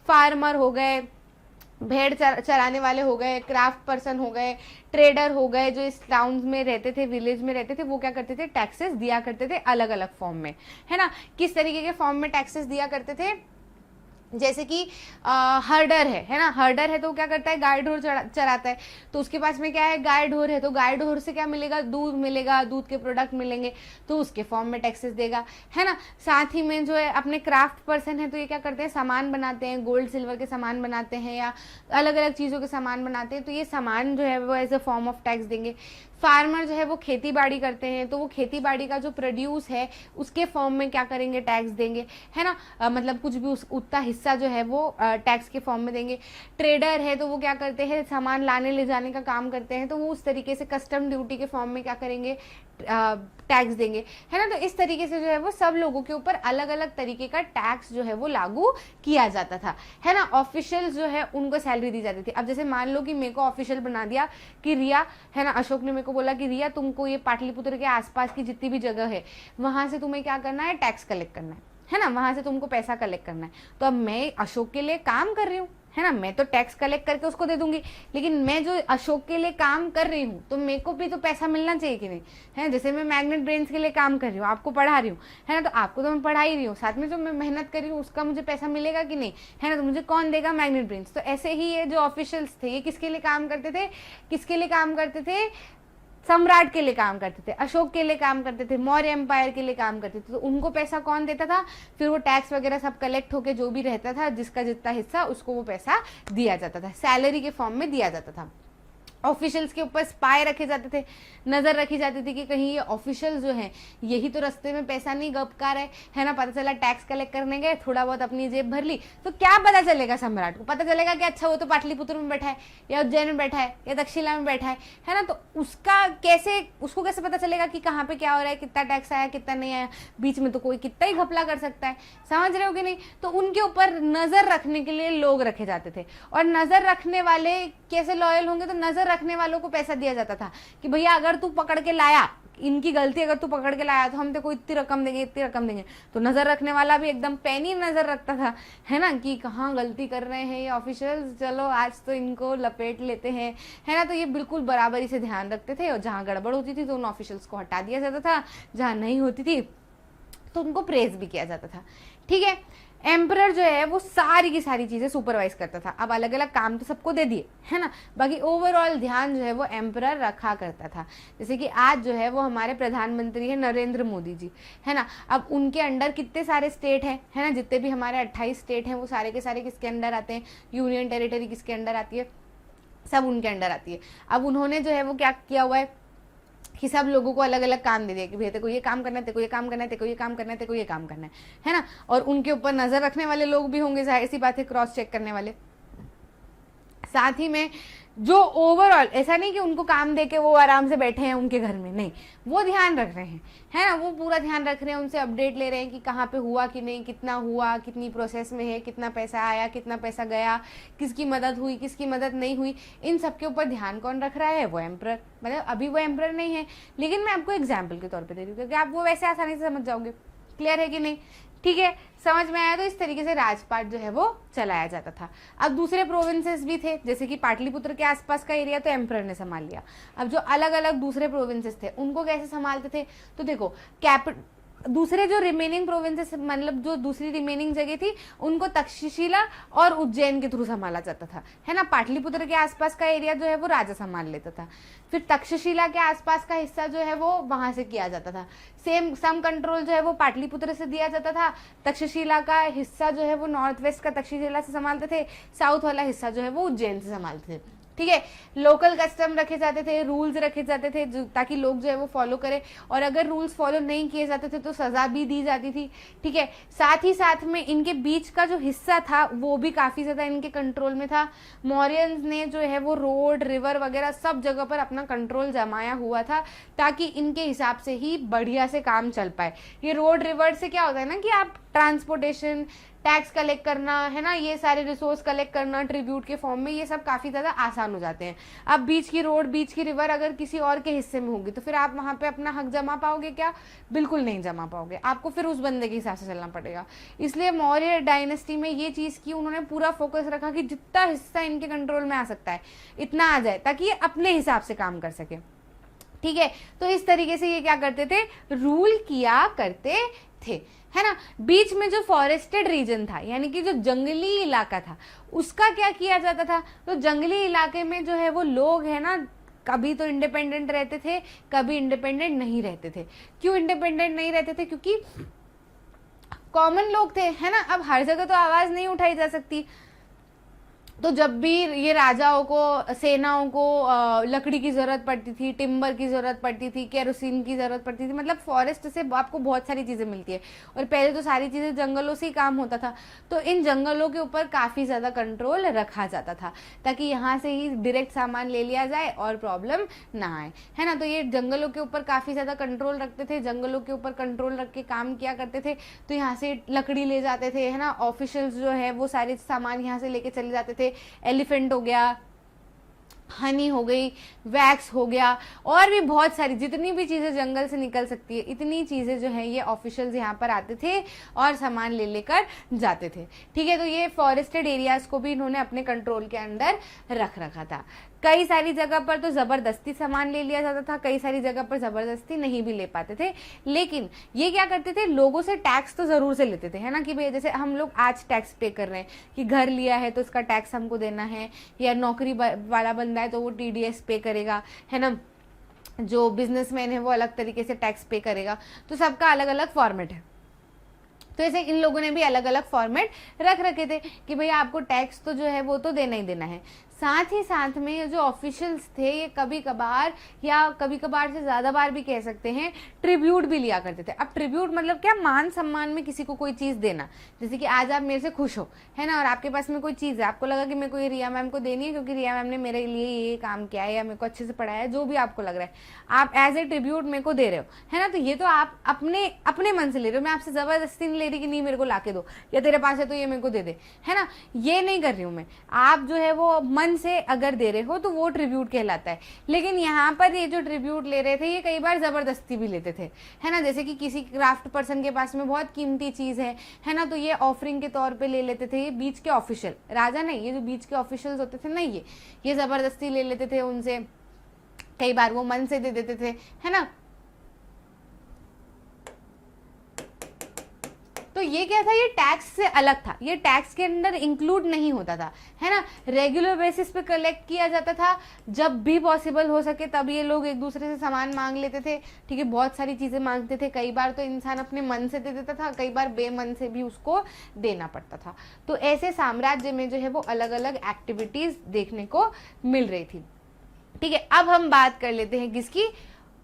फार्मर हो गए, भेड़ चराने वाले हो गए, क्राफ्ट पर्सन हो गए, ट्रेडर हो गए, जो इस टाउन में रहते थे, विलेज में रहते थे, वो क्या करते थे, टैक्सेस दिया करते थे अलग अलग फॉर्म में, है ना। किस तरीके के फॉर्म में टैक्सेस दिया करते थे, जैसे कि हर्डर है ना, हर्डर है तो क्या करता है, गाय ढोर चराता है, तो उसके पास में क्या है, गाय ढोर है, तो गाय ढोर से क्या मिलेगा, दूध मिलेगा, दूध के प्रोडक्ट मिलेंगे, तो उसके फॉर्म में टैक्सेस देगा, है ना। साथ ही में जो है अपने क्राफ्ट पर्सन है, तो ये क्या करते हैं, सामान बनाते हैं, गोल्ड सिल्वर के सामान बनाते हैं या अलग अलग चीज़ों के सामान बनाते हैं, तो ये सामान जो है वो as a form of tax देंगे। फार्मर जो है वो खेती बाड़ी करते हैं, तो वो खेती बाड़ी का जो प्रोड्यूस है उसके फॉर्म में क्या करेंगे, टैक्स देंगे, है ना, मतलब कुछ भी उतना हिस्सा जो है वो टैक्स के फॉर्म में देंगे। ट्रेडर है तो वो क्या करते हैं, सामान लाने ले जाने का काम करते हैं, तो वो उस तरीके से कस्टम ड्यूटी के फॉर्म में क्या करेंगे, टैक्स देंगे, है ना। तो इस तरीके से जो है वो सब लोगों के ऊपर अलग अलग तरीके का टैक्स जो है वो लागू किया जाता था, है ना। ऑफिशियल जो है उनको सैलरी दी जाती थी। अब जैसे मान लो कि मेरे को ऑफिशियल बना दिया कि रिया, है ना, अशोक ने मेरे को बोला कि रिया तुमको ये पाटलिपुत्र के आसपास की जितनी भी जगह है वहां से तुम्हें क्या करना है, टैक्स कलेक्ट करना है ना, वहां से तुमको पैसा कलेक्ट करना है। तो अब मैं अशोक के लिए काम कर रही हूँ, है ना, मैं तो टैक्स कलेक्ट करके उसको दे दूंगी, लेकिन मैं जो अशोक के लिए काम कर रही हूँ तो मेरे को भी तो पैसा मिलना चाहिए कि नहीं, है। जैसे मैं मैग्नेट ब्रेन्स के लिए काम कर रही हूँ, आपको पढ़ा रही हूँ, है ना, तो आपको तो मैं पढ़ा ही रही हूँ, साथ में जो मैं मेहनत कर रही हूँ उसका मुझे पैसा मिलेगा कि नहीं, है ना। तो मुझे कौन देगा, मैग्नेट ब्रेन्स। तो ऐसे ही ये जो ऑफिशियल्स थे ये किसके लिए काम करते थे, किसके लिए काम करते थे, सम्राट के लिए काम करते थे, अशोक के लिए काम करते थे, मौर्य एम्पायर के लिए काम करते थे। तो उनको पैसा कौन देता था, फिर वो टैक्स वगैरह सब कलेक्ट होके जो भी रहता था, जिसका जितना हिस्सा उसको वो पैसा दिया जाता था, सैलरी के फॉर्म में दिया जाता था। ऑफिशियल्स के ऊपर स्पाई रखे जाते थे, नजर रखी जाती थी कि कहीं ये ऑफिशियल जो है यही तो रास्ते में पैसा नहीं गपका रहे है ना। पता चला टैक्स कलेक्ट करने गए, थोड़ा बहुत अपनी जेब भर ली, तो क्या पता चलेगा सम्राट को? पता चलेगा कि अच्छा वो तो पाटलिपुत्र में बैठा है या उज्जैन में बैठा है या तक्षशिला में बैठा है ना। तो उसको कैसे पता चलेगा कि कहाँ पे क्या हो रहा है, कितना टैक्स आया कितना नहीं आया? बीच में तो कोई कितना ही घपला कर सकता है, समझ रहे हो कि नहीं? तो उनके ऊपर नजर रखने के लिए लोग रखे जाते थे, और नजर रखने वाले कैसे लॉयल होंगे? तो नजर रखने वालों को पैसा दिया जाता था कि भैया अगर तू पकड़ के लाया, इनकी गलती अगर तू पकड़ के लाया तो हम तेरे को इतनी रकम देंगे, इतनी रकम देंगे। तो नजर रखने वाला भी एकदम पैनी नजर रखता था, है ना, कि कहाँ गलती कर रहे हैं ये ऑफिशियल्स, चलो आज तो इनको लपेट लेते हैं, है ना। तो ये बिल्कुल बराबरी से ध्यान रखते थे, और जहां गड़बड़ होती थी तो उन ऑफिशियल्स को हटा दिया जाता था, जहां नहीं होती थी तो उनको प्रेज भी किया जाता था। ठीक है, एम्परर जो है वो सारी की सारी चीजें सुपरवाइज करता था। अब अलग अलग काम तो सबको दे दिए, है ना, बाकी ओवरऑल ध्यान जो है वो एम्परर रखा करता था। जैसे कि आज जो है वो हमारे प्रधानमंत्री है नरेंद्र मोदी जी, है ना। अब उनके अंडर कितने सारे स्टेट हैं, है ना, जितने भी हमारे 28 स्टेट हैं वो सारे के सारे किसके अंडर आते हैं? यूनियन टेरिटरी किसके अंडर आती है? सब उनके अंडर आती है। अब उन्होंने जो है वो क्या किया हुआ है कि सब लोगों को अलग अलग काम दे दिया कि भैया तेरे को ये काम करना है, तेरे को ये काम करना है, तेरे को ये काम करना है, तेरे को ये काम करना है ना। और उनके ऊपर नजर रखने वाले लोग भी होंगे, जाहिर सी बात है, क्रॉस चेक करने वाले। साथ ही में जो ओवरऑल, ऐसा नहीं कि उनको काम देके वो आराम से बैठे हैं उनके घर में, नहीं, वो ध्यान रख रहे हैं, है ना, वो पूरा ध्यान रख रहे हैं, उनसे अपडेट ले रहे हैं कि कहाँ पे हुआ कि नहीं, कितना हुआ, कितनी प्रोसेस में है, कितना पैसा आया, कितना पैसा गया, किसकी मदद हुई, किसकी मदद नहीं हुई। इन सब के ऊपर ध्यान कौन रख रहा है? वो एम्परर। मतलब अभी वो एम्परर नहीं है, लेकिन मैं आपको एग्जाम्पल के तौर पर दे रही हूँ, क्योंकि आप वो वैसे आसानी से समझ जाओगे। क्लियर है कि नहीं? ठीक है, समझ में आया? तो इस तरीके से राजपाट जो है वो चलाया जाता था। अब दूसरे प्रोविंसेस भी थे, जैसे कि पाटलिपुत्र के आसपास का एरिया तो एम्परर ने संभाल लिया। अब जो अलग अलग दूसरे प्रोविंसेस थे उनको कैसे संभालते थे? तो देखो, दूसरे जो रिमेनिंग प्रोविंसेस, मतलब जो दूसरी रिमेनिंग जगह थी, उनको तक्षशिला और उज्जैन के थ्रू संभाला जाता था, है ना। पाटलिपुत्र के आसपास का एरिया जो है वो राजा संभाल लेता था, फिर तक्षशिला के आसपास का हिस्सा जो है वो वहां से किया जाता था। सम कंट्रोल जो है वो पाटलिपुत्र से दिया जाता था, तक्षशिला का हिस्सा जो है वो नॉर्थ वेस्ट का तक्षशिला से संभालते थे, साउथ वाला हिस्सा जो है वो उज्जैन से संभालते थे। ठीक है, लोकल कस्टम रखे जाते थे, रूल्स रखे जाते थे ताकि लोग जो है वो फॉलो करें, और अगर रूल्स फॉलो नहीं किए जाते थे तो सजा भी दी जाती थी। ठीक है, साथ ही साथ में इनके बीच का जो हिस्सा था वो भी काफी ज्यादा इनके कंट्रोल में था। मौर्यंस ने जो है वो रोड, रिवर वगैरह सब जगह पर अपना कंट्रोल जमाया हुआ था, ताकि इनके हिसाब से ही बढ़िया से काम चल पाए। ये रोड, रिवर से क्या होता है ना कि आप ट्रांसपोर्टेशन, टैक्स कलेक्ट करना, है ना, ये सारे रिसोर्स कलेक्ट करना ट्रिब्यूट के फॉर्म में, ये सब काफी ज्यादा आसान हो जाते हैं। अब बीच की रोड, बीच की रिवर अगर किसी और के हिस्से में होगी तो फिर आप वहां पे अपना हक जमा पाओगे क्या? बिल्कुल नहीं जमा पाओगे, आपको फिर उस बंदे के हिसाब से चलना पड़ेगा। इसलिए मौर्य डायनेस्टी में ये चीज की उन्होंने पूरा फोकस रखा कि जितना हिस्सा इनके कंट्रोल में आ सकता है इतना आ जाए, ताकि ये अपने हिसाब से काम कर सके। ठीक है, तो इस तरीके से ये क्या करते थे? रूल किया करते थे, है ना। बीच में जो फॉरेस्टेड रीजन था, यानी कि जो जंगली इलाका था, उसका क्या किया जाता था? तो जंगली इलाके में जो है वो लोग, है ना, कभी तो इंडिपेंडेंट रहते थे, कभी इंडिपेंडेंट नहीं रहते थे। क्यों इंडिपेंडेंट नहीं रहते थे? क्योंकि कॉमन लोग थे, है ना। अब हर जगह तो आवाज नहीं उठाई जा सकती, तो जब भी ये राजाओं को, सेनाओं को लकड़ी की जरूरत पड़ती थी, टिम्बर की जरूरत पड़ती थी, केरोसिन की जरूरत पड़ती थी, मतलब फॉरेस्ट से आपको बहुत सारी चीजें मिलती है, और पहले तो सारी चीजें जंगलों से ही काम होता था, तो इन जंगलों के ऊपर काफी ज्यादा कंट्रोल रखा जाता था, ताकि यहाँ से ही डायरेक्ट सामान ले लिया जाए और प्रॉब्लम ना आए, है ना। तो ये जंगलों के ऊपर काफी ज्यादा कंट्रोल रखते थे, जंगलों के ऊपर कंट्रोल रख के काम किया करते थे। तो यहाँ से लकड़ी ले जाते थे, है ना, ऑफिशियल्स जो है वो सारे सामान यहाँ से लेके चले जाते थे। एलिफेंट हो गया, हनी हो गई, वैक्स हो गया, और भी बहुत सारी जितनी भी चीजें जंगल से निकल सकती है, इतनी चीजें जो है ये ऑफिशियल्स यहाँ पर आते थे और सामान ले लेकर जाते थे। ठीक है, तो ये फॉरेस्टेड एरियाज को भी इन्होंने अपने कंट्रोल के अंदर रख रखा था। कई सारी जगह पर तो जबरदस्ती सामान ले लिया जाता था, कई सारी जगह पर जबरदस्ती नहीं भी ले पाते थे, लेकिन ये क्या करते थे, लोगों से टैक्स तो जरूर से लेते थे, है ना, कि भाई जैसे हम लोग आज टैक्स पे कर रहे हैं कि घर लिया है तो इसका टैक्स हमको देना है, या नौकरी वाला बंदा है तो वो TDS पे करेगा, है ना, जो बिजनेसमैन है वो अलग तरीके से टैक्स पे करेगा, तो सबका अलग अलग फॉर्मेट है। तो ऐसे इन लोगों ने भी अलग अलग फॉर्मेट रख रखे थे कि भाई आपको टैक्स तो जो है वो तो देना ही देना है। साथ ही साथ में ये जो ऑफिशियल्स थे ये कभी कभार या कभी कभार से ज़्यादा बार भी कह सकते हैं ट्रिब्यूट भी लिया करते थे। अब ट्रिब्यूट मतलब क्या, मान सम्मान में किसी को कोई चीज़ देना। जैसे कि आज आप मेरे से खुश हो, है ना, और आपके पास में कोई चीज़ है, आपको लगा कि मेरे को ये रिया मैम को देनी है क्योंकि रिया मैम ने मेरे लिए ये काम किया है या मेरे को अच्छे से पढ़ाया है, जो भी आपको लग रहा है, आप एज ए ट्रिब्यूट मेरे को दे रहे हो, है ना। तो ये तो आप अपने अपने मन से ले रहे हो, मैं आपसे ज़बरदस्ती नहीं ले रही कि नहीं मेरे को ला के दो या तेरे पास है तो ये मेरे को दे दे, है ना, ये नहीं कर रही हूँ मैं। आप जो है वो मन से अगर दे रहे हो तो वो ट्रिब्यूट कहलाता है। लेकिन यहाँ पर ये जो ट्रिब्यूट ले रहे थे ये कई बार ज़बरदस्ती भी लेते थे, है ना। जैसे कि किसी क्राफ्ट पर्सन के पास में बहुत कीमती चीज़ है ना, तो ये ऑफरिंग के तौर पे ले लेते थे। ये बीच के ऑफिशियल, राजा नहीं, ये जो बीच के ऑफिशियल्स होते थे नहीं, ये ज़बरदस्ती ले लेते थे उनसे, कई बार वो मन से दे देते थे, है ना। तो ये क्या था, ये टैक्स से अलग था, ये टैक्स के अंदर इंक्लूड नहीं होता था, है ना। रेगुलर बेसिस पे कलेक्ट किया जाता था, जब भी पॉसिबल हो सके तब ये लोग एक दूसरे से सामान मांग लेते थे, ठीक है, बहुत सारी चीजें मांगते थे। कई बार तो इंसान अपने मन से दे देता था, कई बार बेमन से भी उसको देना पड़ता था। तो ऐसे साम्राज्य में जो है वो अलग अलग एक्टिविटीज देखने को मिल रही थी, ठीक है। अब हम बात कर लेते हैं किसकी,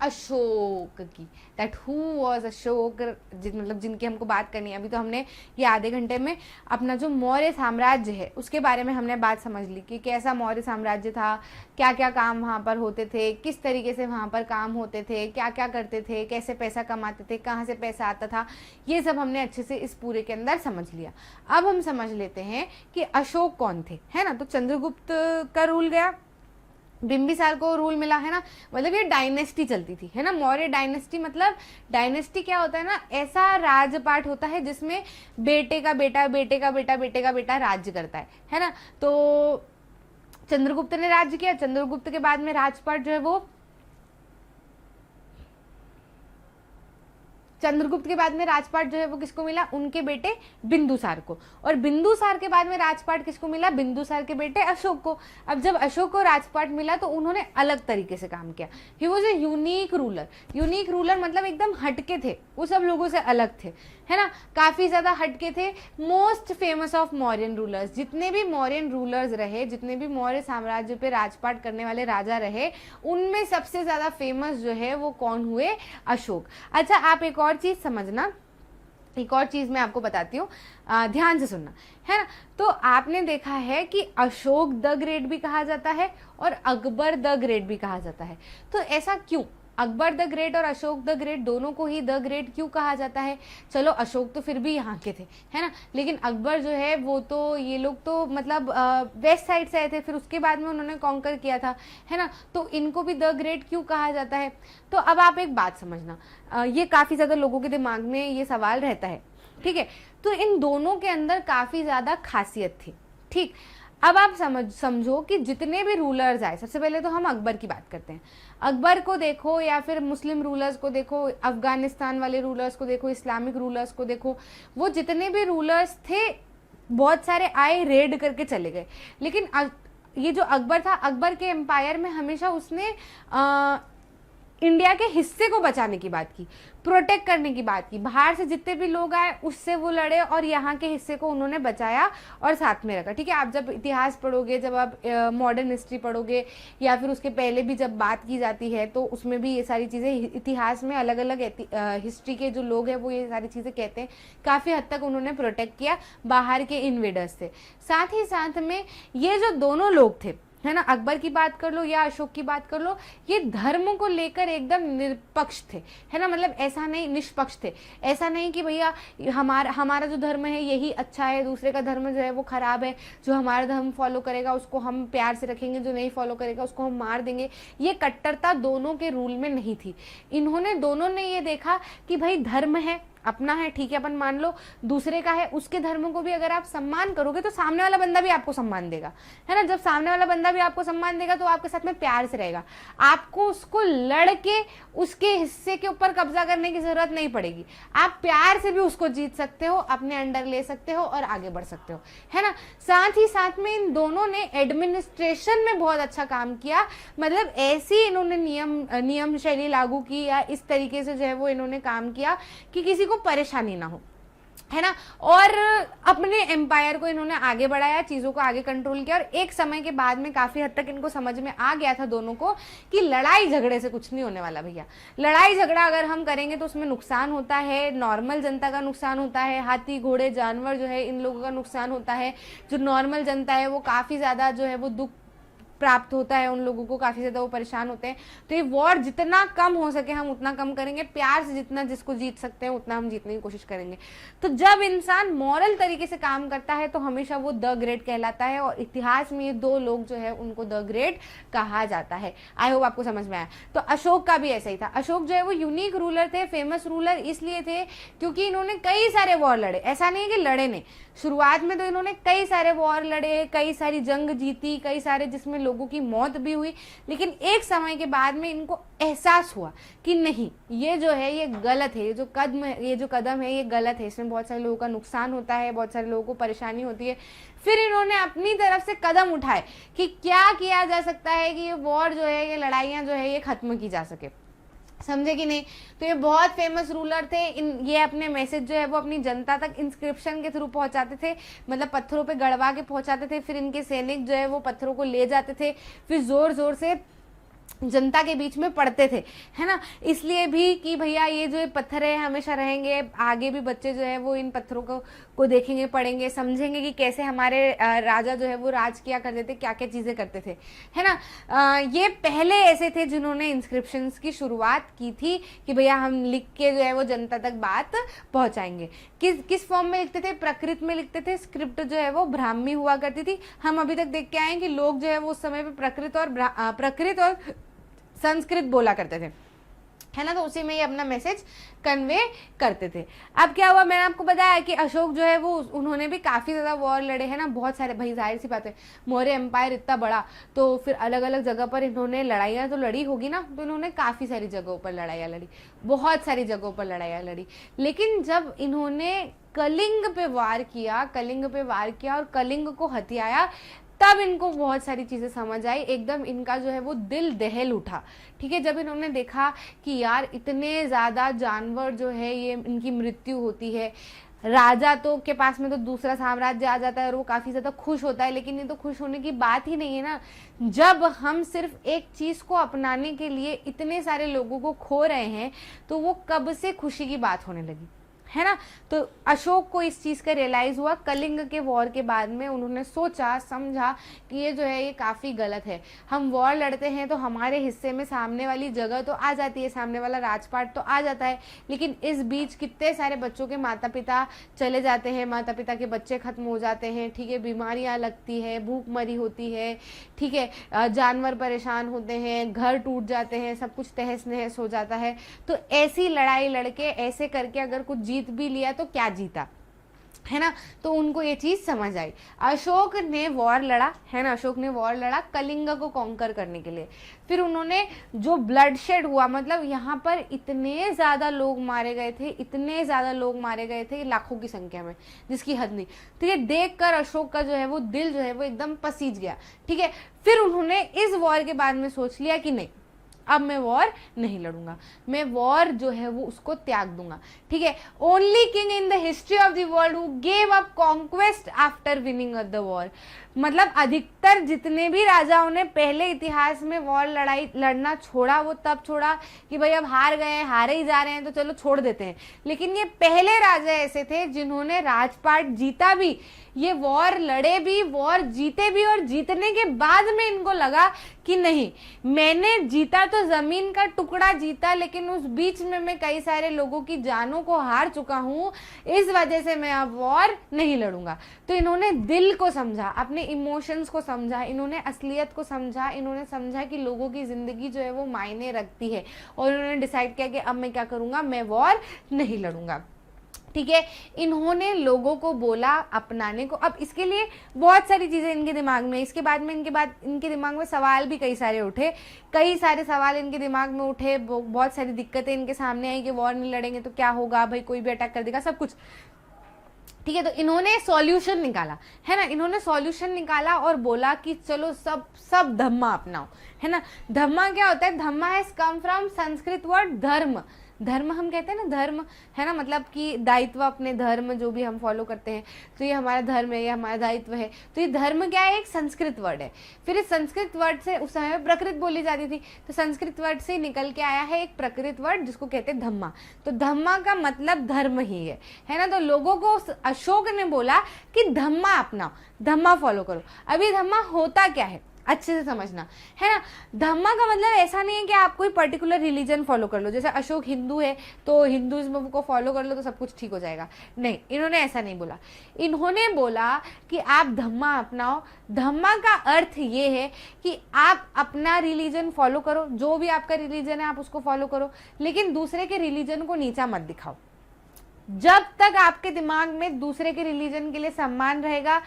अशोक की। दैट हु वॉज अशोक, मतलब जिनकी हमको बात करनी है। अभी तो हमने ये आधे घंटे में अपना जो मौर्य साम्राज्य है उसके बारे में हमने बात समझ ली कि कैसा मौर्य साम्राज्य था, क्या क्या काम वहाँ पर होते थे, किस तरीके से वहाँ पर काम होते थे, क्या क्या करते थे, कैसे पैसा कमाते थे, कहाँ से पैसा आता था, ये सब हमने अच्छे से इस पूरे के अंदर समझ लिया। अब हम समझ लेते हैं कि अशोक कौन थे, है ना। तो चंद्रगुप्त का रूल गया, बिंबिसार को रूल मिला, है ना। मतलब ये डायनेस्टी चलती थी, है ना। मौर्य डायनेस्टी, मतलब डायनेस्टी क्या होता है ना, ऐसा राजपाट होता है जिसमें बेटे का बेटा, बेटे का बेटा, बेटे का बेटा राज्य करता है ना। तो चंद्रगुप्त ने राज्य किया, चंद्रगुप्त के बाद में राजपाट जो है वो, चंद्रगुप्त के बाद में राजपाट जो है वो किसको मिला, उनके बेटे बिंदुसार को। और बिंदुसार के बाद में राजपाट किसको मिला, बिंदुसार के बेटे अशोक को। अब जब अशोक को राजपाट मिला तो उन्होंने अलग तरीके से काम किया। He was a unique ruler. Unique ruler मतलब एकदम हटके थे, वो सब लोगों से अलग थे, है ना, काफी ज्यादा हटके थे। Most famous of Mauryan rulers, जितने भी मौर्यन रूलर्स रहे, जितने भी मौर्य साम्राज्य पे राजपाट करने वाले राजा रहे, उनमें सबसे ज्यादा फेमस जो है वो कौन हुए, अशोक। अच्छा, आप एक और चीज समझना, एक और चीज मैं आपको बताती हूँ, ध्यान से सुनना, है ना। तो आपने देखा है कि अशोक द ग्रेट भी कहा जाता है और अकबर द ग्रेट भी कहा जाता है। तो ऐसा क्यों, अकबर द ग्रेट और अशोक द ग्रेट दोनों को ही द ग्रेट क्यों कहा जाता है? चलो अशोक तो फिर भी यहाँ के थे, है ना, लेकिन अकबर जो है वो तो, ये लोग तो मतलब वेस्ट साइड से आए थे, फिर उसके बाद में उन्होंने कॉन्कर किया था, है ना, तो इनको भी द ग्रेट क्यों कहा जाता है? तो अब आप एक बात समझना, ये काफी ज्यादा लोगों के दिमाग में ये सवाल रहता है, ठीक है। तो इन दोनों के अंदर काफी ज्यादा खासियत थी, ठीक। अब आप समझो कि जितने भी रूलर्स आए, सबसे पहले तो हम अकबर की बात करते हैं। अकबर को देखो या फिर मुस्लिम रूलर्स को देखो, अफगानिस्तान वाले रूलर्स को देखो, इस्लामिक रूलर्स को देखो, वो जितने भी रूलर्स थे बहुत सारे आए, रेड करके चले गए। लेकिन ये जो अकबर था, अकबर के एम्पायर में हमेशा उसने इंडिया के हिस्से को बचाने की बात की, प्रोटेक्ट करने की बात की। बाहर से जितने भी लोग आए उससे वो लड़े और यहाँ के हिस्से को उन्होंने बचाया और साथ में रखा, ठीक है। आप जब इतिहास पढ़ोगे, जब आप मॉडर्न हिस्ट्री पढ़ोगे या फिर उसके पहले भी जब बात की जाती है तो उसमें भी ये सारी चीज़ें, इतिहास में अलग अलग हिस्ट्री के जो लोग हैं वो ये सारी चीज़ें कहते हैं, काफ़ी हद तक उन्होंने प्रोटेक्ट किया बाहर के इन्वेडर्स से। साथ ही साथ में ये जो दोनों लोग थे, है ना, अकबर की बात कर लो या अशोक की बात कर लो, ये धर्म को लेकर एकदम निष्पक्ष थे, है ना, मतलब ऐसा नहीं, निष्पक्ष थे। ऐसा नहीं कि भैया हमारा जो धर्म है यही अच्छा है, दूसरे का धर्म जो है वो खराब है, जो हमारा धर्म फॉलो करेगा उसको हम प्यार से रखेंगे, जो नहीं फॉलो करेगा उसको हम मार देंगे। ये कट्टरता दोनों के रूल में नहीं थी। इन्होंने दोनों ने ये देखा कि भाई धर्म है, अपना है, ठीक है, अपन मान लो, दूसरे का है, उसके धर्म को भी अगर आप सम्मान करोगे तो सामने वाला बंदा भी आपको सम्मान देगा, है ना। जब सामने वाला बंदा भी आपको सम्मान देगा तो आपके साथ में प्यार से रहेगा, आपको उसको लड़के उसके हिस्से के ऊपर कब्जा करने की जरूरत नहीं पड़ेगी। आप प्यार से भी उसको जीत सकते हो, अपने अंडर ले सकते हो और आगे बढ़ सकते हो, है ना। साथ ही साथ में इन दोनों ने एडमिनिस्ट्रेशन में बहुत अच्छा काम किया, मतलब ऐसी इन्होंने नियम शैली लागू की या इस तरीके से जो है वो इन्होंने काम किया कि किसी को परेशानी ना हो। है ना। और अपने एम्पायर को इन्होंने आगे बढ़ाया, चीज़ों को आगे कंट्रोल किया, और एक समय के बाद में काफ़ी हद तक इनको समझ में आ गया था दोनों को कि लड़ाई झगड़े से कुछ नहीं होने वाला भैया। लड़ाई झगड़ा अगर हम करेंगे तो उसमें नुकसान होता है, नॉर्मल जनता का नुकसान होता है, हाथी घोड़े जानवर जो है इन लोगों का नुकसान होता है, जो नॉर्मल जनता है वो काफ़ी ज़्यादा जो है वो दुख प्राप्त होता है, उन लोगों को काफ़ी ज़्यादा वो परेशान होते हैं। तो ये वॉर जितना कम हो सके हम उतना कम करेंगे, प्यार से जितना जिसको जीत सकते हैं उतना हम जीतने की कोशिश करेंगे। तो जब इंसान मॉरल तरीके से काम करता है तो हमेशा वो द ग्रेट कहलाता है, और इतिहास में ये दो लोग जो है उनको द ग्रेट कहा जाता है। आई होप आपको समझ में आया। तो अशोक का भी ऐसा ही था। अशोक जो है वो यूनिक रूलर थे, फेमस रूलर इसलिए थे क्योंकि इन्होंने कई सारे वॉर लड़े। ऐसा नहीं है कि लड़े नहीं, शुरुआत में तो इन्होंने कई सारे वॉर लड़े, कई सारी जंग जीती, कई सारे जिसमें लोगों की मौत भी हुई, लेकिन एक समय के बाद में इनको एहसास हुआ कि नहीं, ये जो है ये गलत है, ये जो कदम है ये गलत है, इसमें बहुत सारे लोगों का नुकसान होता है, बहुत सारे लोगों को परेशानी होती है। फिर इन्होंने अपनी तरफ से कदम उठाए कि क्या किया जा सकता है कि ये वॉर जो है, ये लड़ाइयाँ जो है ये खत्म की जा सके। समझे कि नहीं। तो ये बहुत फेमस रूलर थे। ये अपने मैसेज जो है वो अपनी जनता तक इंस्क्रिप्शन के थ्रू पहुंचाते थे, मतलब पत्थरों पे गड़वा के पहुंचाते थे। फिर इनके सैनिक जो है वो पत्थरों को ले जाते थे, फिर जोर जोर से जनता के बीच में पढ़ते थे, है ना। इसलिए भी कि भैया ये जो पत्थर है हमेशा रहेंगे, आगे भी बच्चे जो है वो इन पत्थरों को देखेंगे, पढ़ेंगे, समझेंगे कि कैसे हमारे राजा जो है वो राज किया करते थे, क्या क्या चीज़ें करते थे, है ना। ये पहले ऐसे थे जिन्होंने इंस्क्रिप्शंस की शुरुआत की थी कि भैया हम लिख के जो है वो जनता तक बात पहुंचाएंगे। किस फॉर्म में लिखते थे? प्रकृत में लिखते थे। स्क्रिप्ट जो है वो ब्राह्मी हुआ करती थी। हम अभी तक देख के आए कि लोग जो है वो उस समय पे प्रकृत और संस्कृत बोला करते थे, है ना। तो उसी में ही अपना मैसेज कन्वे करते थे। अब क्या हुआ, मैंने आपको बताया कि अशोक जो है वो उन्होंने भी काफ़ी ज़्यादा वॉर लड़े, है ना। बहुत सारे, भाई जाहिर सी बात है, मौर्य एम्पायर इतना बड़ा, तो फिर अलग अलग जगह पर इन्होंने लड़ाइयाँ तो लड़ी होगी ना। तो इन्होंने काफ़ी सारी जगहों पर लड़ाइयाँ लड़ी, बहुत सारी जगहों पर लड़ाइयाँ लड़ी। लेकिन जब इन्होंने कलिंग पे वार किया और कलिंग को हथियाया, तब इनको बहुत सारी चीज़ें समझ आई। एकदम इनका जो है वो दिल दहल उठा, ठीक है। जब इन्होंने देखा कि यार इतने ज़्यादा जानवर जो है ये इनकी मृत्यु होती है, राजा तो के पास में तो दूसरा साम्राज्य आ जाता है और वो काफ़ी ज़्यादा खुश होता है, लेकिन ये तो खुश होने की बात ही नहीं है ना। जब हम सिर्फ एक चीज़ को अपनाने के लिए इतने सारे लोगों को खो रहे हैं, तो वो कब से खुशी की बात होने लगी, है ना। तो अशोक को इस चीज़ का रियलाइज़ हुआ कलिंग के वॉर के बाद में। उन्होंने सोचा समझा कि ये जो है ये काफ़ी गलत है। हम वॉर लड़ते हैं तो हमारे हिस्से में सामने वाली जगह तो आ जाती है, सामने वाला राजपाट तो आ जाता है, लेकिन इस बीच कितने सारे बच्चों के माता पिता चले जाते हैं, माता पिता के बच्चे खत्म हो जाते हैं, ठीक है। बीमारियाँ लगती है, भूखमरी होती है, ठीक है। जानवर परेशान होते हैं, घर टूट जाते हैं, सब कुछ तहस नहस हो जाता है। तो ऐसी लड़ाई लड़के ऐसे करके अगर कुछ जीत भी लिया तो क्या जीता, है ना। तो उनको ये चीज समझ आई। अशोक ने वॉर लड़ा, है ना। अशोक ने वॉर लड़ा कलिंग को कॉन्कर करने के लिए। फिर उन्होंने जो ब्लडशेड हुआ, मतलब यहाँ पर इतने ज़्यादा लोग मारे गए थे, लाखों की संख्या में, जिसकी हद नहीं। तो ये देखकर अशोक का जो है वो दिल जो है वो एकदम पसीज गया, ठीक है। फिर उन्होंने इस वॉर के बाद में सोच लिया कि नहीं, अब मैं वॉर नहीं लड़ूंगा, मैं वॉर जो है वो उसको त्याग दूंगा, ठीक है। Only king in the history of the world who gave up conquest after winning the war. मतलब अधिकतर जितने भी राजाओं ने पहले इतिहास में वॉर लड़ना छोड़ा, वो तब छोड़ा कि भाई अब हारे ही जा रहे हैं तो चलो छोड़ देते हैं। लेकिन ये पहले राजा ऐसे थे जिन्होंने राजपाट जीता भी, ये वॉर लड़े भी, वॉर जीते भी, और जीतने के बाद में इनको लगा कि नहीं, मैंने जीता तो जमीन का टुकड़ा जीता, लेकिन उस बीच में मैं कई सारे लोगों की जानों को हार चुका हूं, इस वजह से मैं अब वॉर नहीं लड़ूंगा। तो इन्होंने दिल को समझा, अपने इमोशंस को समझा, इन्होंने असलियत को समझा, इन्होंने समझा कि लोगों की जिंदगी जो है वो मायने रखती है, और इन्होंने डिसाइड किया कि अब मैं क्या करूंगा, मैं वॉर नहीं लड़ूंगा, ठीक है। इन्होंने लोगों को बोला अपनाने को। अब इसके लिए बहुत सारी चीज़ें इनके दिमाग में, इसके बाद में इनके दिमाग में सवाल भी कई सारे उठे, कई सारे सवाल इनके दिमाग में उठे, बहुत सारी दिक्कतें इनके सामने आई कि वॉर नहीं लड़ेंगे तो क्या होगा, भाई कोई भी अटैक कर देगा, सब कुछ, ठीक है। तो इन्होंने सॉल्यूशन निकाला, है ना। इन्होंने सॉल्यूशन निकाला और बोला कि चलो सब धम्मा अपनाओ, है ना। धम्मा क्या होता है? Dhamma has come from Sanskrit word dharma. धर्म हम कहते हैं ना, धर्म है ना, मतलब कि दायित्व, अपने धर्म जो भी हम फॉलो करते हैं, तो ये हमारा धर्म है, ये हमारा दायित्व है। तो ये धर्म क्या है, एक संस्कृत वर्ड है। फिर इस संस्कृत वर्ड से उस समय प्रकृत बोली जाती थी, तो संस्कृत वर्ड से निकल के आया है एक प्रकृत वर्ड जिसको कहते हैं धम्मा। तो धम्मा का मतलब धर्म ही है ना। तो लोगों को अशोक ने बोला कि धम्मा अपनाओ, धम्मा फॉलो करो। अभी धम्मा होता क्या है अच्छे से समझना है ना। धम्मा का मतलब ऐसा नहीं है कि आप कोई पर्टिकुलर रिलीजन फॉलो कर लो, जैसे अशोक हिंदू है तो हिंदुइज्म को फॉलो कर लो तो सब कुछ ठीक हो जाएगा। नहीं, इन्होंने ऐसा नहीं बोला। इन्होंने बोला कि आप धम्मा अपनाओ। धम्मा का अर्थ ये है कि आप अपना रिलीजन फॉलो करो, जो भी आपका रिलीजन है आप उसको फॉलो करो, लेकिन दूसरे के रिलीजन को नीचा मत दिखाओ। जब तक आपके दिमाग में दूसरे के रिलीजन के लिए सम्मान रहेगा,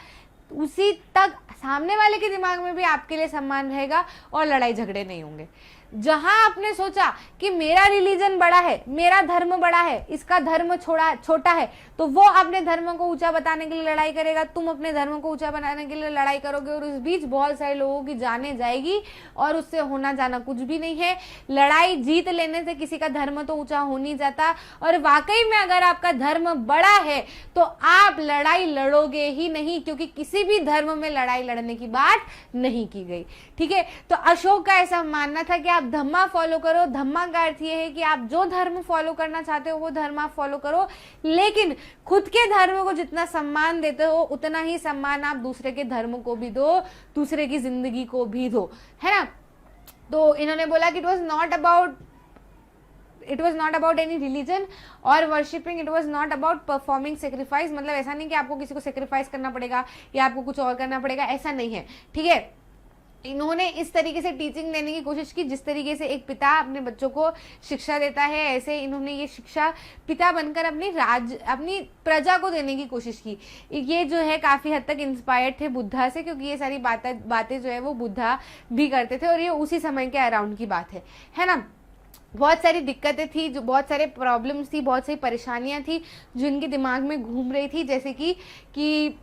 उसी तक सामने वाले के दिमाग में भी आपके लिए सम्मान रहेगा और लड़ाई झगड़े नहीं होंगे। जहां आपने सोचा कि मेरा रिलीजन बड़ा है, मेरा धर्म बड़ा है, इसका धर्म छोटा है, तो वो अपने धर्म को ऊंचा बताने के लिए लड़ाई करेगा, तुम अपने धर्म को ऊंचा बनाने के लिए लड़ाई करोगे, और उस बीच बहुत सारे लोगों की जाने जाएगी और उससे होना जाना कुछ भी नहीं है। लड़ाई जीत लेने से किसी का धर्म तो ऊंचा हो नहीं जाता। और वाकई में अगर आपका धर्म बड़ा है तो आप लड़ाई लड़ोगे ही नहीं, क्योंकि किसी भी धर्म में लड़ाई लड़ने की बात नहीं की गई। ठीक है, तो अशोक का ऐसा मानना था कि आप धम्मा फॉलो करो। धम्मा का अर्थ ये है कि आप जो धर्म फॉलो करना चाहते हो वो धर्म आप फॉलो करो, लेकिन खुद के धर्म को जितना सम्मान देते हो उतना ही सम्मान आप दूसरे के धर्म को भी दो, दूसरे की जिंदगी को भी दो, है ना। तो इन्होंने बोला कि it was not about any religion और worshipping, it was not about performing sacrifice. मतलब ऐसा नहीं कि आपको किसी को सेक्रीफाइस करना पड़ेगा या आपको कुछ और करना पड़ेगा, ऐसा नहीं है। ठीक है, इन्होंने इस तरीके से टीचिंग देने की कोशिश की जिस तरीके से एक पिता अपने बच्चों को शिक्षा देता है, ऐसे इन्होंने ये शिक्षा पिता बनकर अपनी प्रजा को देने की कोशिश की। ये जो है काफ़ी हद तक इंस्पायर्ड थे बुद्धा से, क्योंकि ये सारी बातें जो है वो बुद्धा भी करते थे और ये उसी समय के अराउंड की बात है ना। बहुत सारी दिक्कतें थी, जो बहुत सारे प्रॉब्लम्स थी, बहुत सारी परेशानियां थी जो इनके दिमाग में घूम रही थी, जैसे कि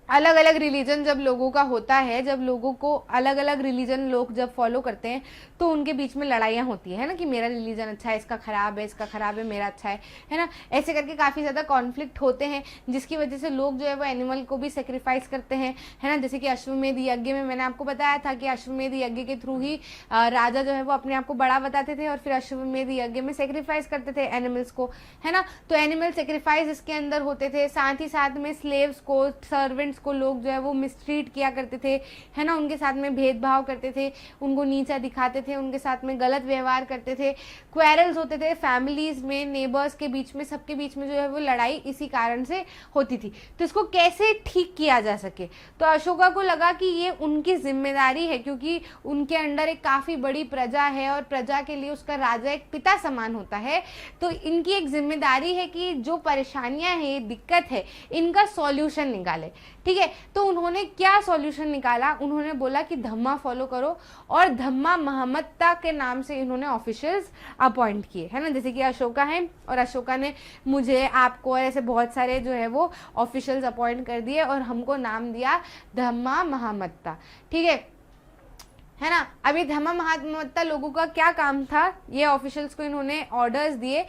अलग अलग रिलीजन जब लोगों का होता है, जब लोगों को अलग अलग रिलीजन लोग जब फॉलो करते हैं तो उनके बीच में लड़ाइयाँ होती है ना, कि मेरा रिलीजन अच्छा है, इसका खराब है, इसका खराब है, मेरा अच्छा है ना। ऐसे करके काफ़ी ज़्यादा कॉन्फ्लिक्ट होते हैं, जिसकी वजह से लोग जो है वो एनिमल को भी सेक्रीफाइस करते हैं, है ना। जैसे कि अश्वमेध यज्ञ में मैंने आपको बताया था कि अश्वमेध यज्ञ के थ्रू ही राजा जो है वो अपने आप को बड़ा बताते थे और फिर अश्वमेध यज्ञ में सेक्रीफाइस करते थे एनिमल्स को, है ना। तो एनिमल सेक्रीफाइस इसके अंदर होते थे। साथ ही साथ में स्लेव्स को, सर्वेंट्स को लोग जो है वो मिसट्रीट किया करते थे, है ना। उनके साथ में भेदभाव करते थे, उनको नीचा दिखाते थे, उनके साथ में गलत व्यवहार करते थे। क्वेरल्स होते थे फैमिलीज में, नेबर्स के बीच में, सबके बीच में जो है वो लड़ाई इसी कारण से होती थी। तो इसको कैसे ठीक किया जा सके, तो अशोका को लगा कि ये उनकी जिम्मेदारी है, क्योंकि उनके अंडर एक काफ़ी बड़ी प्रजा है और प्रजा के लिए उसका राजा एक पिता समान होता है। तो इनकी एक जिम्मेदारी है कि जो परेशानियां हैं, दिक्कत है, इनका सॉल्यूशन निकाले। ठीक है, तो उन्होंने क्या सॉल्यूशन निकाला, उन्होंने बोला कि धम्मा फॉलो करो, और धम्मा महमत्ता के नाम से इन्होंने ऑफिशियल्स अपॉइंट किए, है ना। जैसे कि अशोका है और अशोका ने मुझे, आपको, ऐसे बहुत सारे जो है वो ऑफिशियल्स अपॉइंट कर दिए और हमको नाम दिया धम्मा महमत्ता। ठीक है ना। अभी धम्मा महमत्ता लोगों का क्या काम था, ये ऑफिशियल्स को इन्होंने ऑर्डर्स दिए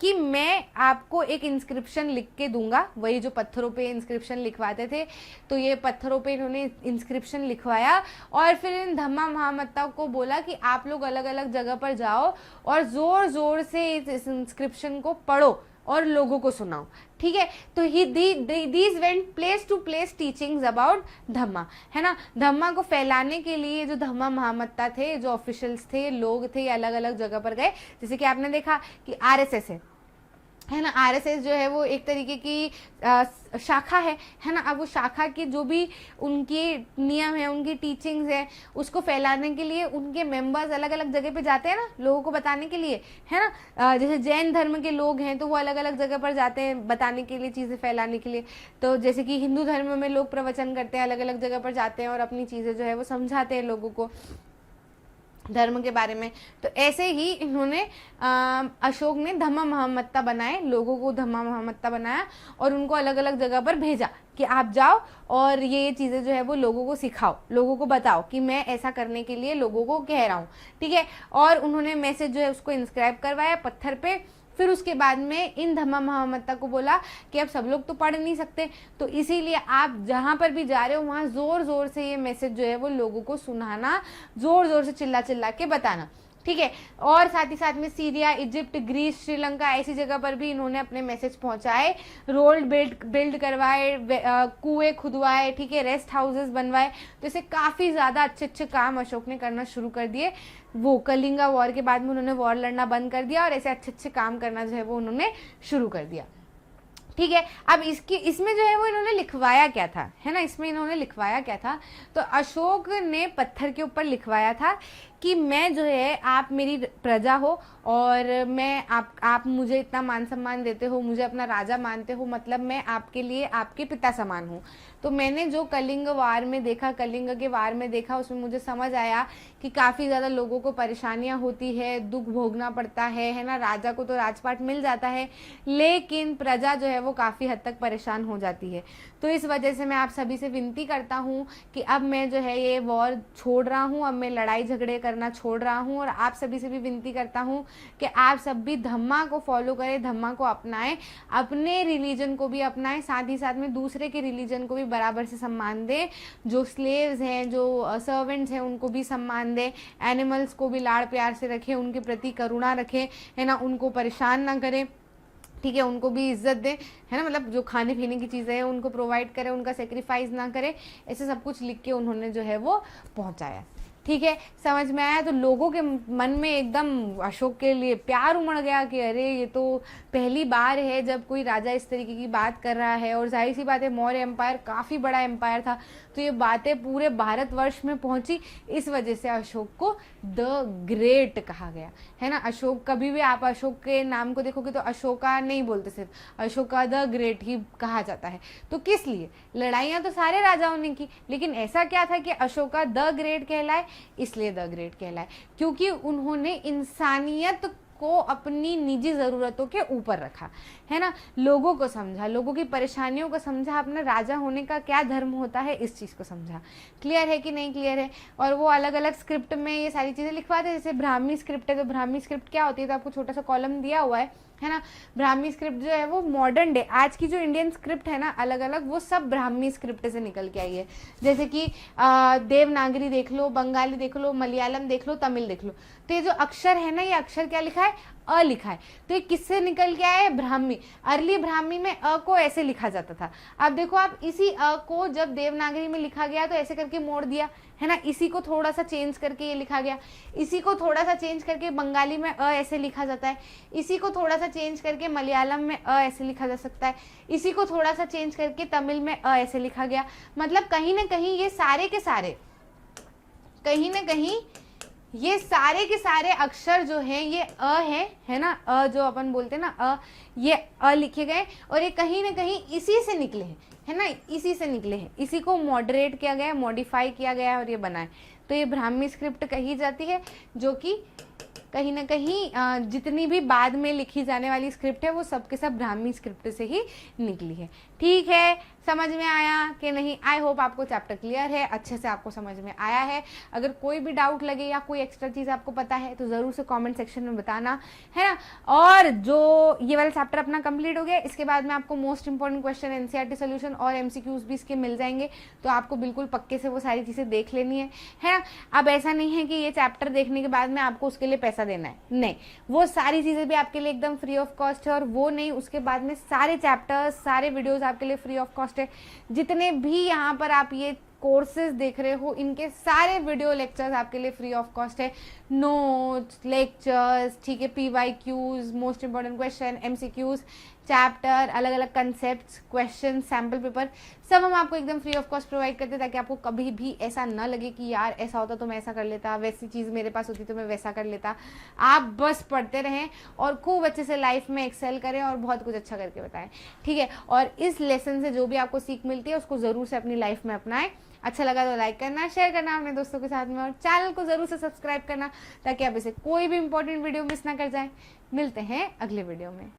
कि मैं आपको एक इंस्क्रिप्शन लिख के दूंगा, वही जो पत्थरों पे इंस्क्रिप्शन लिखवाते थे, तो ये पत्थरों पे इन्होंने इंस्क्रिप्शन लिखवाया और फिर इन धम्मा महमत्ता को बोला कि आप लोग अलग अलग जगह पर जाओ और जोर जोर से इस इंस्क्रिप्शन को पढ़ो और लोगों को सुनाओ। ठीक है, तो these went place to place teachings about Dhamma, है ना। धम्मा को फैलाने के लिए जो धम्मा महमत्ता थे, जो ऑफिशियल्स थे, लोग थे, अलग अलग जगह पर गए। जैसे कि आपने देखा कि आरएसएस है ना। आरएसएस जो है वो एक तरीके की शाखा है ना। अब वो शाखा की जो भी उनके नियम है, उनकी टीचिंग्स है, उसको फैलाने के लिए उनके मेंबर्स अलग अलग जगह पे जाते हैं ना, लोगों को बताने के लिए, है ना। जैसे जैन धर्म के लोग हैं तो वो अलग अलग जगह पर जाते हैं बताने के लिए, चीज़ें फैलाने के लिए। तो जैसे कि हिंदू धर्म में लोग प्रवचन करते हैं, अलग अलग जगह पर जाते हैं और अपनी चीज़ें जो है वो समझाते हैं लोगों को, धर्म के बारे में। तो ऐसे ही इन्होंने अशोक ने धम्मा महमत्ता बनाए, लोगों को धम्मा महमत्ता बनाया और उनको अलग अलग जगह पर भेजा कि आप जाओ और ये चीज़ें जो है वो लोगों को सिखाओ, लोगों को बताओ कि मैं ऐसा करने के लिए लोगों को कह रहा हूँ, ठीक है। और उन्होंने मैसेज जो है उसको इंस्क्राइब करवाया पत्थर पे। फिर उसके बाद में इन धम्मा महमत्ता को बोला कि अब सब लोग तो पढ़ नहीं सकते, तो इसीलिए आप जहाँ पर भी जा रहे हो वहाँ ज़ोर ज़ोर से ये मैसेज जो है वो लोगों को सुनाना, ज़ोर ज़ोर से चिल्ला चिल्ला के बताना, ठीक है। और साथ ही साथ में सीरिया, इजिप्ट, ग्रीस, श्रीलंका ऐसी जगह पर भी इन्होंने अपने मैसेज पहुंचाए, रोड बिल्ड करवाए, कुएं खुदवाए, ठीक है, रेस्ट हाउसेस बनवाए। तो इसे काफ़ी ज़्यादा अच्छे अच्छे काम अशोक ने करना शुरू कर दिए। वो कलिंगा वॉर के बाद में उन्होंने वॉर लड़ना बंद कर दिया और ऐसे अच्छे अच्छे काम करना जो है वो उन्होंने शुरू कर दिया, ठीक है। अब इसमें जो है वो इन्होंने लिखवाया क्या था, है ना, इसमें इन्होंने लिखवाया क्या था, तो अशोक ने पत्थर के ऊपर लिखवाया था कि मैं जो है, आप मेरी प्रजा हो और मैं आप मुझे इतना मान सम्मान देते हो, मुझे अपना राजा मानते हो, मतलब मैं आपके लिए आपके पिता समान हूँ। तो मैंने जो कलिंग वार में देखा, कलिंग के वार में देखा, उसमें मुझे समझ आया कि काफ़ी ज़्यादा लोगों को परेशानियाँ होती है, दुख भोगना पड़ता है ना। राजा को तो राजपाट मिल जाता है लेकिन प्रजा जो है वो काफ़ी हद तक परेशान हो जाती है। तो इस वजह से मैं आप सभी से विनती करता हूँ कि अब मैं जो है ये वॉर छोड़ रहा हूँ, अब मैं लड़ाई झगड़े करना छोड़ रहा हूँ। और आप सभी से भी विनती करता हूँ कि आप सब भी धम्मा को फॉलो करें, धम्मा को अपनाएं, अपने रिलीजन को भी अपनाएं, साथ ही साथ में दूसरे के रिलीजन को भी बराबर से सम्मान दें। जो स्लेव्स हैं, जो सर्वेंट्स हैं, उनको भी सम्मान दें, एनिमल्स को भी लाड़ प्यार से रखें, उनके प्रति करुणा रखें, है ना, उनको परेशान ना करें, ठीक है, उनको भी इज्जत दें, है ना, मतलब जो खाने पीने की चीज़ें हैं उनको प्रोवाइड करें, उनका सेक्रीफाइस ना करें। ऐसे सब कुछ लिख के उन्होंने जो है वो पहुंचाया, ठीक है। समझ में आया? तो लोगों के मन में एकदम अशोक के लिए प्यार उमड़ गया कि अरे ये तो पहली बार है जब कोई राजा इस तरीके की बात कर रहा है। और जाहिर सी बात है, मौर्य एम्पायर काफ़ी बड़ा एम्पायर था, तो ये बातें पूरे भारतवर्ष में पहुंची। इस वजह से अशोक को द ग्रेट कहा गया, है ना। अशोक, कभी भी आप अशोक के नाम को देखोगे तो अशोका नहीं बोलते, सिर्फ अशोका द ग्रेट ही कहा जाता है। तो किस लिए? लड़ाइयाँ तो सारे राजाओं ने की, लेकिन ऐसा क्या था कि अशोका द ग्रेट कहलाए? इसलिए द ग्रेट कहलाए क्योंकि उन्होंने इंसानियत को अपनी निजी ज़रूरतों के ऊपर रखा, है ना, लोगों को समझा, लोगों की परेशानियों को समझा, अपना राजा होने का क्या धर्म होता है इस चीज़ को समझा। क्लियर है कि नहीं क्लियर है? और वो अलग अलग स्क्रिप्ट में ये सारी चीज़ें लिखवाते, जैसे ब्राह्मी स्क्रिप्ट है, तो ब्राह्मी स्क्रिप्ट क्या होती है, तो आपको छोटा सा कॉलम दिया हुआ है ना। ब्राह्मी स्क्रिप्ट जो है वो मॉडर्न डे, आज की जो इंडियन स्क्रिप्ट है ना अलग अलग, वो सब ब्राह्मी स्क्रिप्ट से निकल के आई है। जैसे कि देवनागरी देख लो, बंगाली देख लो, मलयालम देख लो, तमिल देख लो, तो ये जो अक्षर है ना, ये अक्षर क्या लिखा है? अ लिखा है। तो ये किससे निकल के आया है? ब्राह्मी। अर्ली ब्राह्मी में अ को ऐसे लिखा जाता था। अब देखो आप, इसी अ को जब देवनागरी में लिखा गया तो ऐसे करके मोड़ दिया, है ना, इसी को थोड़ा सा चेंज करके ये लिखा गया, इसी को थोड़ा सा चेंज करके बंगाली में अ ऐसे लिखा जाता है, इसी को थोड़ा सा चेंज करके मलयालम में अ ऐसे लिखा जा सकता है, इसी को थोड़ा सा चेंज करके तमिल में अ ऐसे लिखा गया। मतलब कहीं ना कहीं ये सारे के सारे, कहीं ना कहीं ये सारे के सारे अक्षर जो हैं ये अ है ना, अ जो अपन बोलते हैं ना अ, ये अ लिखे गए और ये कहीं ना कहीं इसी से निकले हैं, है ना, इसी से निकले हैं, इसी को मॉडरेट किया गया, मॉडिफाई किया गया और ये बना है। तो ये ब्राह्मी स्क्रिप्ट कही जाती है, जो कि कहीं ना कहीं जितनी भी बाद में लिखी जाने वाली स्क्रिप्ट है वो सब के सब ब्राह्मी स्क्रिप्ट से ही निकली है। ठीक है, समझ में आया कि नहीं? आई होप आपको चैप्टर क्लियर है, अच्छे से आपको समझ में आया है। अगर कोई भी डाउट लगे या कोई एक्स्ट्रा चीज़ आपको पता है तो ज़रूर से कमेंट सेक्शन में बताना, है ना। और जो ये वाला चैप्टर अपना कंप्लीट हो गया, इसके बाद में आपको most important question, NCERT solution और एमसीक्यूज भी इसके मिल जाएंगे, तो आपको बिल्कुल पक्के से वो सारी चीज़ें देख लेनी है ना। अब ऐसा नहीं है कि ये चैप्टर देखने के बाद में आपको उसके लिए पैसा देना है, नहीं, वो सारी चीज़ें भी आपके लिए एकदम फ्री ऑफ कॉस्ट है। और वो नहीं, उसके बाद में सारे चैप्टर्स, सारे वीडियोज़ आपके लिए फ्री ऑफ कॉस्ट है। जितने भी यहाँ पर आप ये कोर्सेज देख रहे हो, इनके सारे वीडियो लेक्चर्स आपके लिए फ्री ऑफ कॉस्ट है। नोट्स, लेक्चर्स, ठीक है, PYQs, most important question, MCQs, chapter, अलग अलग कंसेप्ट, क्वेश्चन, सैम्पल पेपर, सब हम आपको एकदम फ्री ऑफ कॉस्ट प्रोवाइड करते हैं, ताकि आपको कभी भी ऐसा ना लगे कि यार ऐसा होता तो मैं ऐसा कर लेता, वैसी चीज़ मेरे पास होती तो मैं वैसा कर लेता। आप बस पढ़ते रहें और खूब अच्छे से लाइफ में एक्सेल करें और बहुत कुछ अच्छा करके बताएं, ठीक है। और इस लेसन से जो भी आपको सीख मिलती है उसको ज़रूर से अपनी लाइफ में अपनाएं। अच्छा लगा तो लाइक करना, शेयर करना अपने दोस्तों के साथ में, और चैनल को ज़रूर से सब्सक्राइब करना ताकि आप इसे कोई भी इंपॉर्टेंट वीडियो मिस ना कर जाए। मिलते हैं अगले वीडियो में।